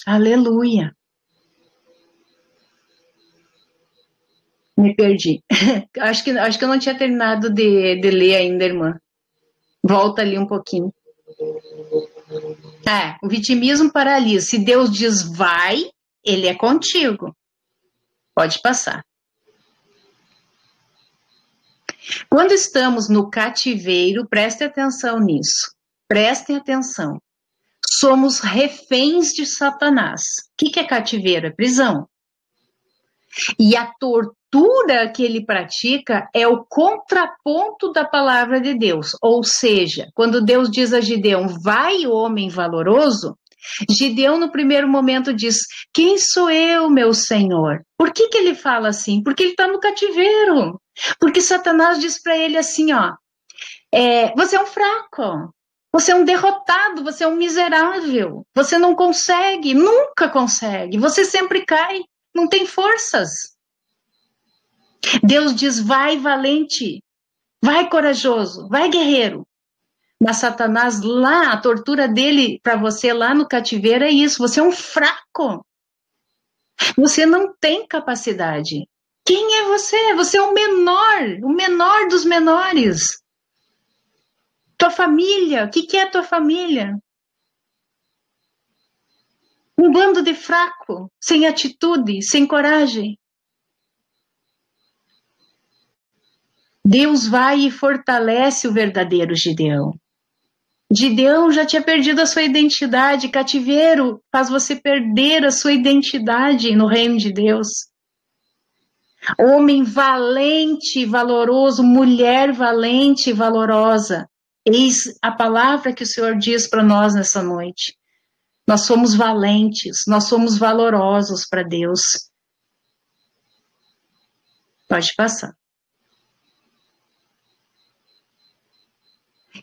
Aleluia. Me perdi. Acho que eu não tinha terminado de ler ainda, irmã. Volta ali um pouquinho. O vitimismo paralisa. Se Deus diz vai, ele é contigo. Pode passar. Quando estamos no cativeiro, prestem atenção nisso. Prestem atenção. Somos reféns de Satanás. O que é cativeiro? É prisão. E a tortura que ele pratica é o contraponto da palavra de Deus. Ou seja, quando Deus diz a Gideão, vai, homem valoroso, Gideão no primeiro momento diz, quem sou eu, meu Senhor? Por que ele fala assim? Porque ele está no cativeiro. Porque Satanás diz para ele assim, você é um fraco, você é um derrotado, você é um miserável, você não consegue, nunca consegue, você sempre cai, não tem forças. Deus diz, vai valente, vai corajoso, vai guerreiro. Mas Satanás lá, a tortura dele para você lá no cativeiro é isso, você é um fraco, você não tem capacidade. Quem é você? Você é o menor dos menores. Tua família, o que é tua família? Um bando de fraco, sem atitude, sem coragem. Deus vai e fortalece o verdadeiro Gideão. Gideão já tinha perdido a sua identidade, cativeiro faz você perder a sua identidade no reino de Deus. Homem valente, valoroso, mulher valente, valorosa. Eis a palavra que o Senhor diz para nós nessa noite. Nós somos valentes, nós somos valorosos para Deus. Pode passar.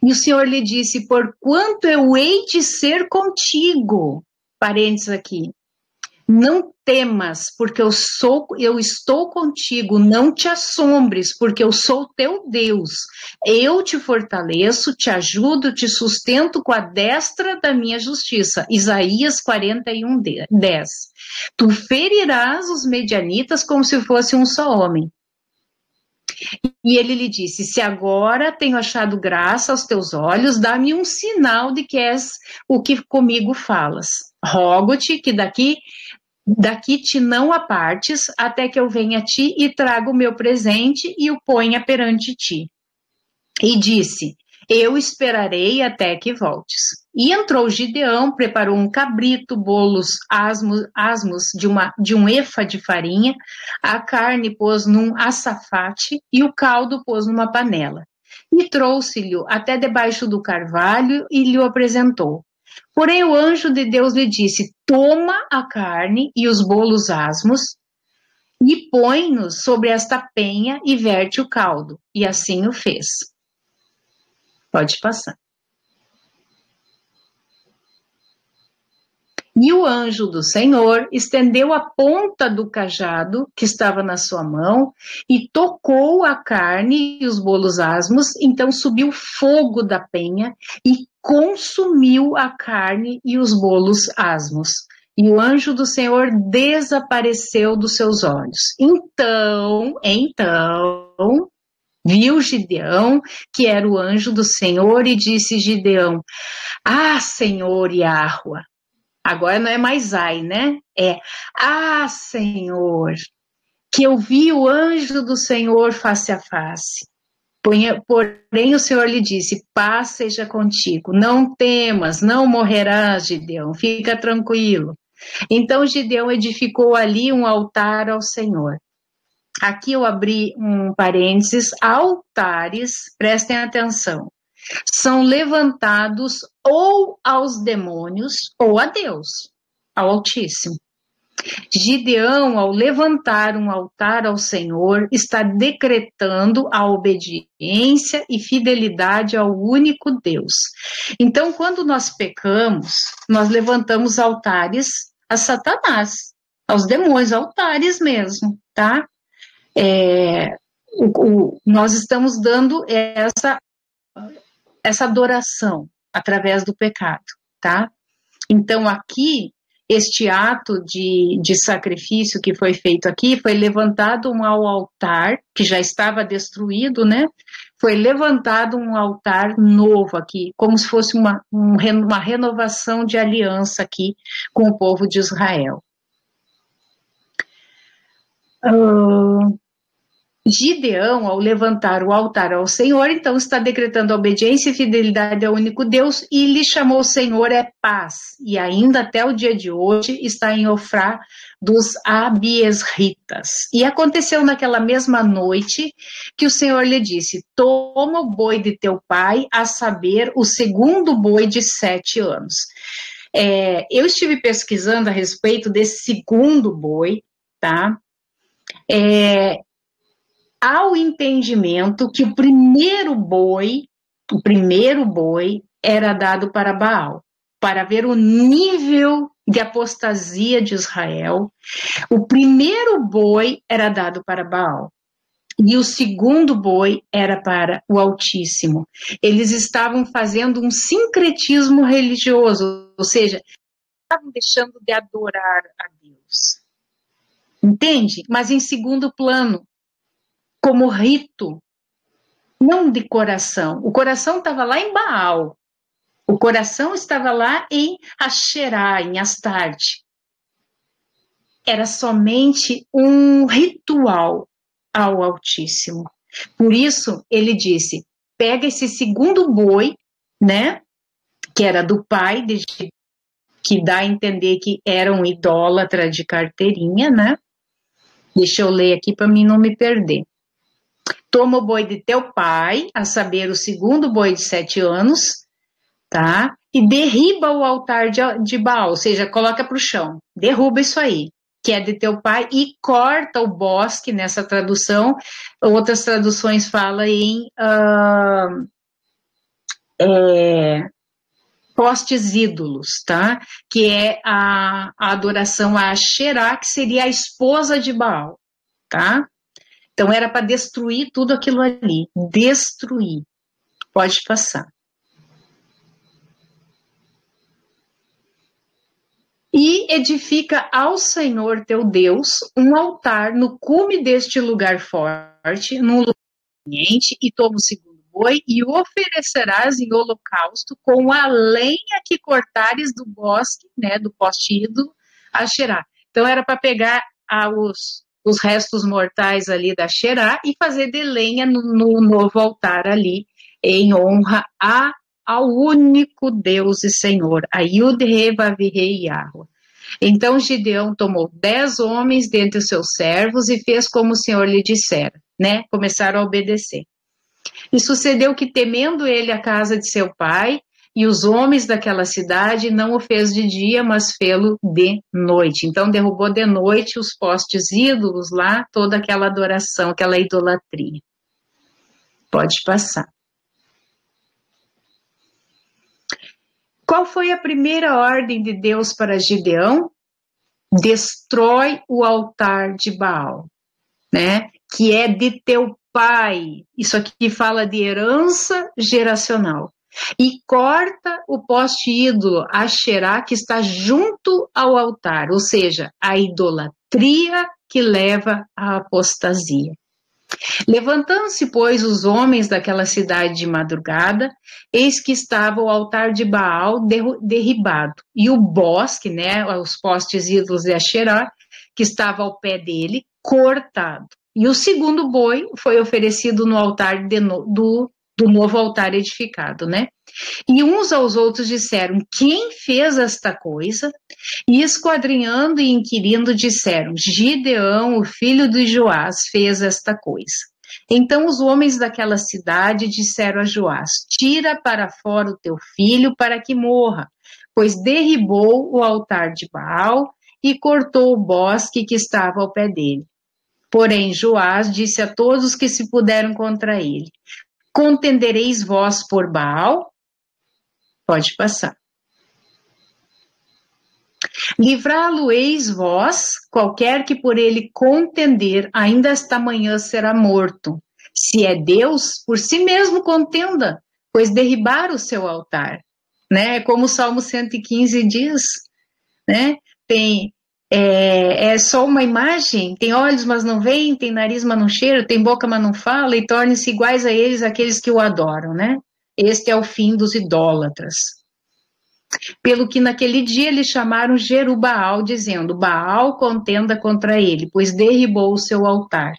E o Senhor lhe disse, porquanto eu hei de ser contigo. Parênteses aqui. Não temas, porque eu estou contigo, não te assombres, porque eu sou teu Deus. Eu te fortaleço, te ajudo, te sustento com a destra da minha justiça. Isaías 41, 10. Tu ferirás os medianitas como se fosse um só homem. E ele lhe disse, se agora tenho achado graça aos teus olhos, dá-me um sinal de que és o que comigo falas. Rogo-te que daqui te não apartes, até que eu venha a ti e traga o meu presente e o ponha perante ti. E disse, eu esperarei até que voltes. E entrou Gideão, preparou um cabrito, bolos asmos de um efa de farinha, a carne pôs num açafate e o caldo pôs numa panela. E trouxe-lhe até debaixo do carvalho e lhe apresentou. Porém o anjo de Deus lhe disse, toma a carne e os bolos asmos e põe-nos sobre esta penha e verte o caldo. E assim o fez. Pode passar. E o anjo do Senhor estendeu a ponta do cajado que estava na sua mão e tocou a carne e os bolos asmos. Então subiu fogo da penha e consumiu a carne e os bolos asmos. E o anjo do Senhor desapareceu dos seus olhos. Então, viu Gideão, que era o anjo do Senhor, e disse Gideão: Ah, Senhor Yahua. Agora não é mais ai, né? É, ah, Senhor, que eu vi o anjo do Senhor face a face. Porém o Senhor lhe disse: paz seja contigo, não temas, não morrerás, Gideão, fica tranquilo. Então Gideão edificou ali um altar ao Senhor. Aqui eu abri um parênteses, altares, prestem atenção, são levantados ou aos demônios ou a Deus, ao Altíssimo. Gideão, ao levantar um altar ao Senhor, está decretando a obediência e fidelidade ao único Deus. Então, quando nós pecamos, nós levantamos altares a Satanás, aos demônios, altares mesmo, tá? Nós estamos dando essa adoração através do pecado, tá? Então, aqui, este ato de sacrifício que foi feito aqui, foi levantado um altar, que já estava destruído, né? Foi levantado um altar novo aqui, como se fosse uma renovação de aliança aqui com o povo de Israel. Gideão, ao levantar o altar ao Senhor, então está decretando a obediência e fidelidade ao único Deus, e lhe chamou o Senhor é paz, e ainda até o dia de hoje está em Ofrá dos Abiesritas. E aconteceu naquela mesma noite que o Senhor lhe disse: toma o boi de teu pai, a saber, o segundo boi de 7 anos. Eu estive pesquisando a respeito desse segundo boi, tá? Há o entendimento que o primeiro boi era dado para Baal, para ver o nível de apostasia de Israel. O primeiro boi era dado para Baal e o segundo boi era para o Altíssimo. Eles estavam fazendo um sincretismo religioso, ou seja, estavam deixando de adorar a Deus. Entende? Mas em segundo plano, como rito, não de coração. O coração estava lá em Baal. O coração estava lá em Asherá, em Astarte. Era somente um ritual ao Altíssimo. Por isso, ele disse, pega esse segundo boi, né, que era do pai, que dá a entender que era um idólatra de carteirinha, né? Deixa eu ler aqui para mim não me perder. Toma o boi de teu pai, a saber, o segundo boi de 7 anos, tá? E derriba o altar de Baal, ou seja, coloca para o chão, derruba isso aí, que é de teu pai, e corta o bosque, nessa tradução. Outras traduções falam em postes ídolos, tá? Que é a adoração a Asherá, que seria a esposa de Baal, tá? Então, era para destruir tudo aquilo ali. Destruir. Pode passar. E edifica ao Senhor teu Deus um altar no cume deste lugar forte, num lugar conveniente, e toma o segundo boi, e o oferecerás em holocausto com a lenha que cortares do bosque, né, do poste ídolo, Asherá. Então, era para pegar os restos mortais ali da Asherá e fazer de lenha no novo altar ali, em honra ao único Deus e Senhor, a Yud-He-Vav-He Yahweh. Então Gideão tomou 10 homens dentre os seus servos e fez como o Senhor lhe dissera, né? Começaram a obedecer. E sucedeu que, temendo ele a casa de seu pai, e os homens daquela cidade, não o fez de dia, mas fê-lo de noite. Então derrubou de noite os postes ídolos lá, toda aquela adoração, aquela idolatria. Pode passar. Qual foi a primeira ordem de Deus para Gideão? Destrói o altar de Baal, né? Que é de teu pai. Isso aqui fala de herança geracional. E corta o poste ídolo, Asherá, que está junto ao altar, ou seja, a idolatria que leva à apostasia. Levantando-se, pois, os homens daquela cidade de madrugada, eis que estava o altar de Baal derribado, e o bosque, né, os postes ídolos de Asherá, que estava ao pé dele, cortado. E o segundo boi foi oferecido no altar do novo altar edificado, né? E uns aos outros disseram, quem fez esta coisa? E esquadrinhando e inquirindo disseram, Gideão, o filho de Joás, fez esta coisa. Então os homens daquela cidade disseram a Joás, tira para fora o teu filho para que morra, pois derribou o altar de Baal e cortou o bosque que estava ao pé dele. Porém Joás disse a todos que se puderam contra ele, contendereis vós por Baal? Pode passar. Livrá-lo-eis vós, qualquer que por ele contender, ainda esta manhã será morto. Se é Deus, por si mesmo contenda, pois derribar o seu altar. Né? Como o Salmo 115 diz, né? É só uma imagem, tem olhos, mas não veem, tem nariz, mas não cheira, tem boca, mas não fala, e tornem-se iguais a eles aqueles que o adoram, né? Este é o fim dos idólatras. Pelo que naquele dia eles chamaram Jerubaal, dizendo, Baal contenda contra ele, pois derribou o seu altar.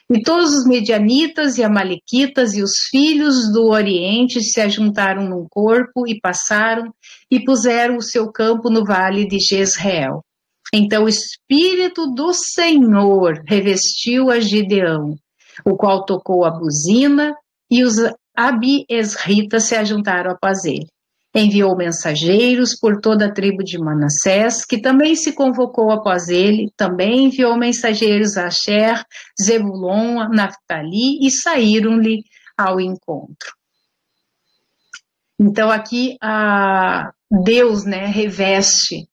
E todos os medianitas e amalequitas e os filhos do Oriente se ajuntaram num corpo e passaram e puseram o seu campo no vale de Jezreel. Então o Espírito do Senhor revestiu a Gideão, o qual tocou a buzina, e os abiesritas se ajuntaram após ele. Enviou mensageiros por toda a tribo de Manassés, que também se convocou após ele, também enviou mensageiros a Asher, Zebulon, a Naftali, e saíram-lhe ao encontro. Então aqui Deus, né, reveste,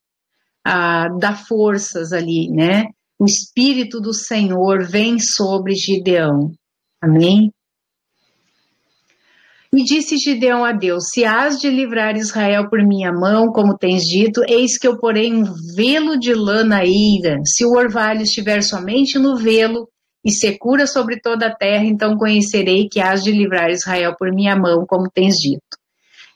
dá forças ali, né? O Espírito do Senhor vem sobre Gideão. Amém? E disse Gideão a Deus, se hás de livrar Israel por minha mão, como tens dito, eis que eu porei um velo de lã na eira. Se o orvalho estiver somente no velo e secura sobre toda a terra, então conhecerei que hás de livrar Israel por minha mão, como tens dito.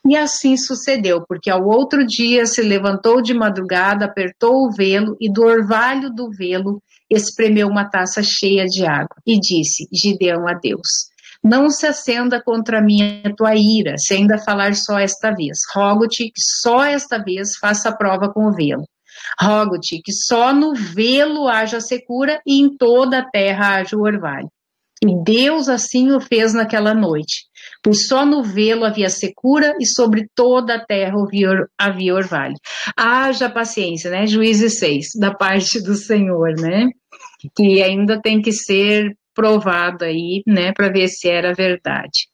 E assim sucedeu, porque ao outro dia se levantou de madrugada, apertou o velo e do orvalho do velo espremeu uma taça cheia de água. E disse Gideão a Deus, não se acenda contra mim a tua ira, se ainda falar só esta vez. Rogo-te que só esta vez faça a prova com o velo. Rogo-te que só no velo haja secura e em toda a terra haja o orvalho. E Deus assim o fez naquela noite, pois só no velo havia secura e sobre toda a terra havia orvalho. Haja paciência, né? Juízes 6, da parte do Senhor, né? Que ainda tem que ser provado aí, né? Para ver se era verdade.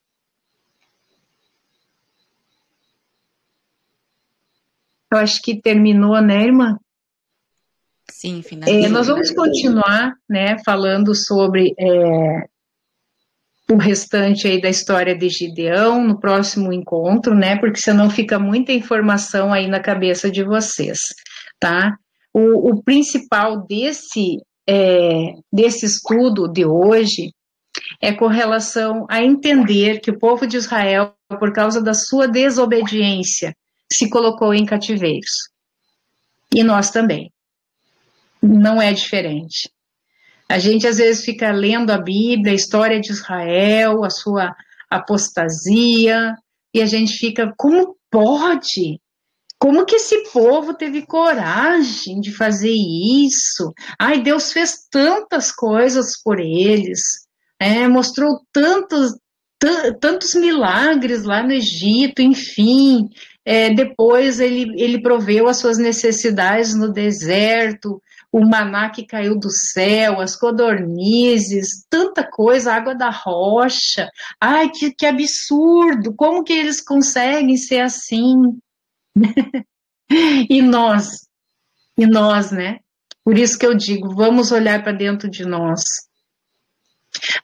Eu acho que terminou, né, irmã? Sim, finalizou. Nós vamos continuar, né, falando sobre o restante aí da história de Gideão no próximo encontro, né, porque senão fica muita informação aí na cabeça de vocês, tá? O principal desse estudo de hoje é com relação a entender que o povo de Israel, por causa da sua desobediência, se colocou em cativeiros. E nós também. Não é diferente. A gente às vezes fica lendo a Bíblia, a história de Israel, a sua apostasia, e a gente fica, como pode? Como que esse povo teve coragem de fazer isso? Ai, Deus fez tantas coisas por eles, mostrou tantos milagres lá no Egito, enfim. Depois ele proveu as suas necessidades no deserto, o maná que caiu do céu, as codornizes, tanta coisa, a água da rocha. Ai, que absurdo! Como que eles conseguem ser assim? E nós, né? Por isso que eu digo, vamos olhar para dentro de nós.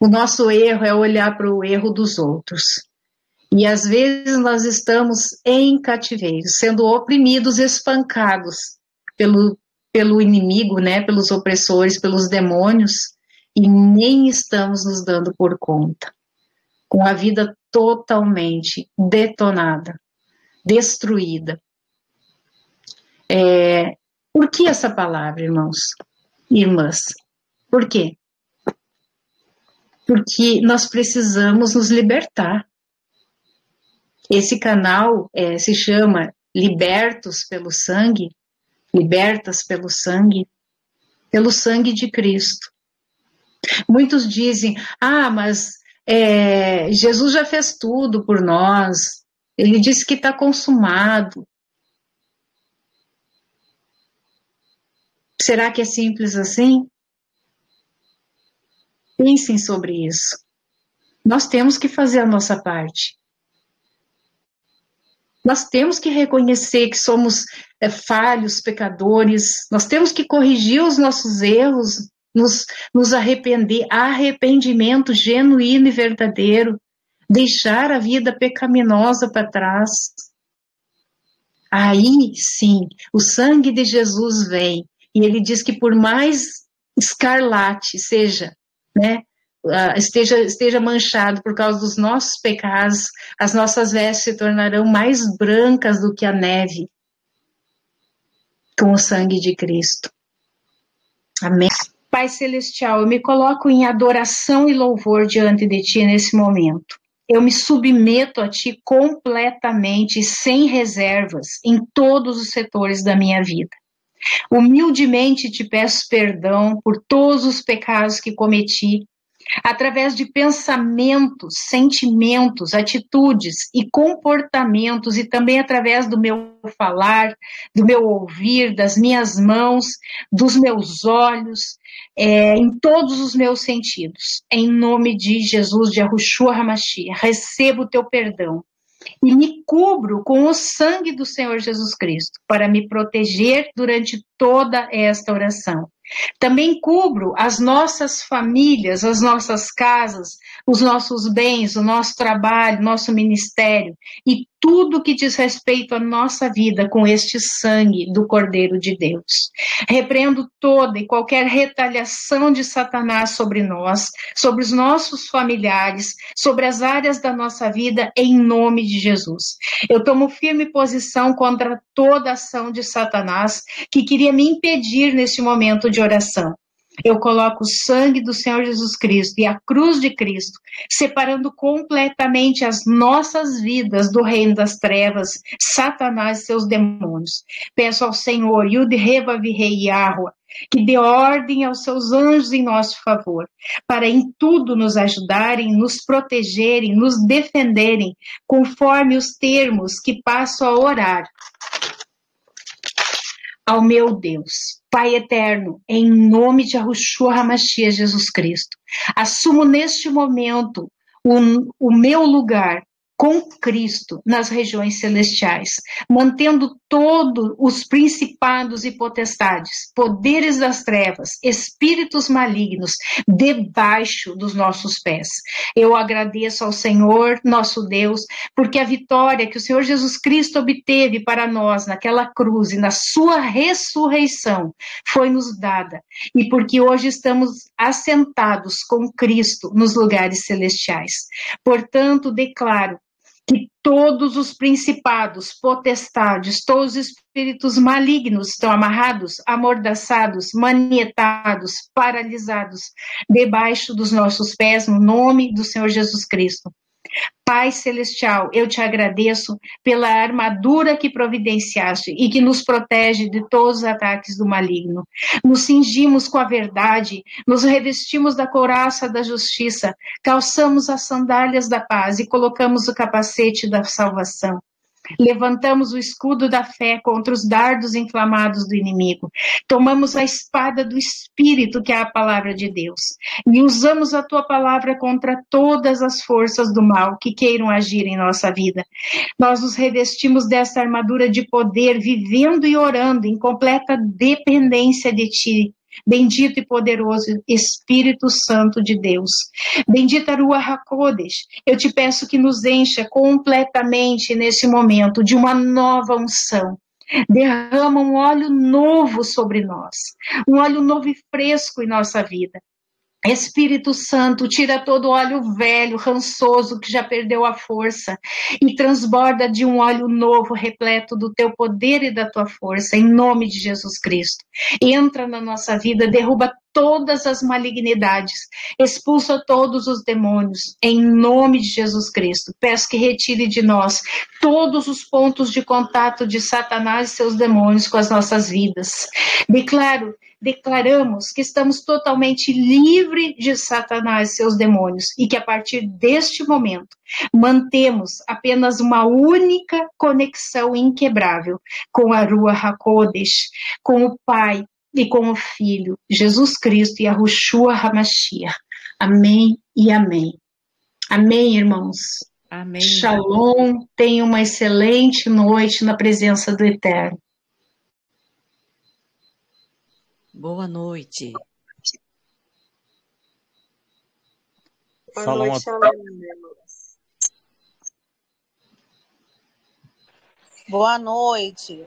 O nosso erro é olhar para o erro dos outros. E às vezes nós estamos em cativeiro, sendo oprimidos, espancados pelo inimigo, né? Pelos opressores, pelos demônios, e nem estamos nos dando por conta. Com a vida totalmente detonada, destruída. Por que essa palavra, irmãos e irmãs? Por quê? Porque nós precisamos nos libertar. Esse canal se chama Libertos pelo Sangue, libertas pelo sangue de Cristo. Muitos dizem, mas Jesus já fez tudo por nós, ele disse que está consumado. Será que é simples assim? Pensem sobre isso. Nós temos que fazer a nossa parte. Nós temos que reconhecer que somos falhos, pecadores. Nós temos que corrigir os nossos erros, nos arrepender, arrependimento genuíno e verdadeiro. Deixar a vida pecaminosa para trás. Aí, sim, o sangue de Jesus vem. E ele diz que por mais escarlate seja, né, esteja manchado por causa dos nossos pecados, as nossas vestes se tornarão mais brancas do que a neve, com o sangue de Cristo. Amém. Pai Celestial, eu me coloco em adoração e louvor diante de Ti nesse momento. Eu me submeto a Ti completamente, sem reservas, em todos os setores da minha vida. Humildemente te peço perdão por todos os pecados que cometi, através de pensamentos, sentimentos, atitudes e comportamentos, e também através do meu falar, do meu ouvir, das minhas mãos, dos meus olhos, em todos os meus sentidos. Em nome de Jesus, de Yahushua HaMashiach, recebo o teu perdão. E me cubro com o sangue do Senhor Jesus Cristo, para me proteger durante toda esta oração. Também cubro as nossas famílias, as nossas casas, os nossos bens, o nosso trabalho, nosso ministério e tudo que diz respeito à nossa vida com este sangue do Cordeiro de Deus. Repreendo toda e qualquer retaliação de Satanás sobre nós, sobre os nossos familiares, sobre as áreas da nossa vida, em nome de Jesus. Eu tomo firme posição contra toda ação de Satanás que queria me impedir neste momento de oração. Eu coloco o sangue do Senhor Jesus Cristo e a cruz de Cristo, separando completamente as nossas vidas do reino das trevas, Satanás e seus demônios. Peço ao Senhor, Yud-Heva Virrei Yahweh, que dê ordem aos seus anjos em nosso favor, para em tudo nos ajudarem, nos protegerem, nos defenderem, conforme os termos que passo a orar ao meu Deus. Pai eterno, em nome de Yahushua HaMashiach Jesus Cristo, assumo neste momento o meu lugar com Cristo nas regiões celestiais, mantendo todos os principados e potestades, poderes das trevas, espíritos malignos, debaixo dos nossos pés. Eu agradeço ao Senhor, nosso Deus, porque a vitória que o Senhor Jesus Cristo obteve para nós naquela cruz e na sua ressurreição foi nos dada, e porque hoje estamos assentados com Cristo nos lugares celestiais. Portanto, declaro que todos os principados, potestades, todos os espíritos malignos estão amarrados, amordaçados, manietados, paralisados, debaixo dos nossos pés, no nome do Senhor Jesus Cristo. Pai Celestial, eu te agradeço pela armadura que providenciaste e que nos protege de todos os ataques do maligno. Nos cingimos com a verdade, nos revestimos da couraça da justiça, calçamos as sandálias da paz e colocamos o capacete da salvação. Levantamos o escudo da fé contra os dardos inflamados do inimigo. Tomamos a espada do Espírito, que é a palavra de Deus, e usamos a tua palavra contra todas as forças do mal que queiram agir em nossa vida. Nós nos revestimos dessa armadura de poder, vivendo e orando em completa dependência de ti. Bendito e poderoso Espírito Santo de Deus. Bendita Ruach HaKodesh, eu te peço que nos encha completamente nesse momento de uma nova unção. Derrama um óleo novo sobre nós, um óleo novo e fresco em nossa vida. Espírito Santo, tira todo o óleo velho, rançoso, que já perdeu a força, e transborda de um óleo novo, repleto do teu poder e da tua força, em nome de Jesus Cristo. Entra na nossa vida, derruba todas as malignidades, expulsa todos os demônios, em nome de Jesus Cristo. Peço que retire de nós todos os pontos de contato de Satanás e seus demônios com as nossas vidas. Declaramos que estamos totalmente livres de Satanás e seus demônios e que a partir deste momento mantemos apenas uma única conexão inquebrável com a Ruach HaKodesh, com o Pai e com o Filho, Jesus Cristo e a Yahushua HaMashiach. Amém e amém. Amém, irmãos. Amém. Shalom, tenha uma excelente noite na presença do Eterno. Boa noite. Boa noite, Shalom. Boa noite.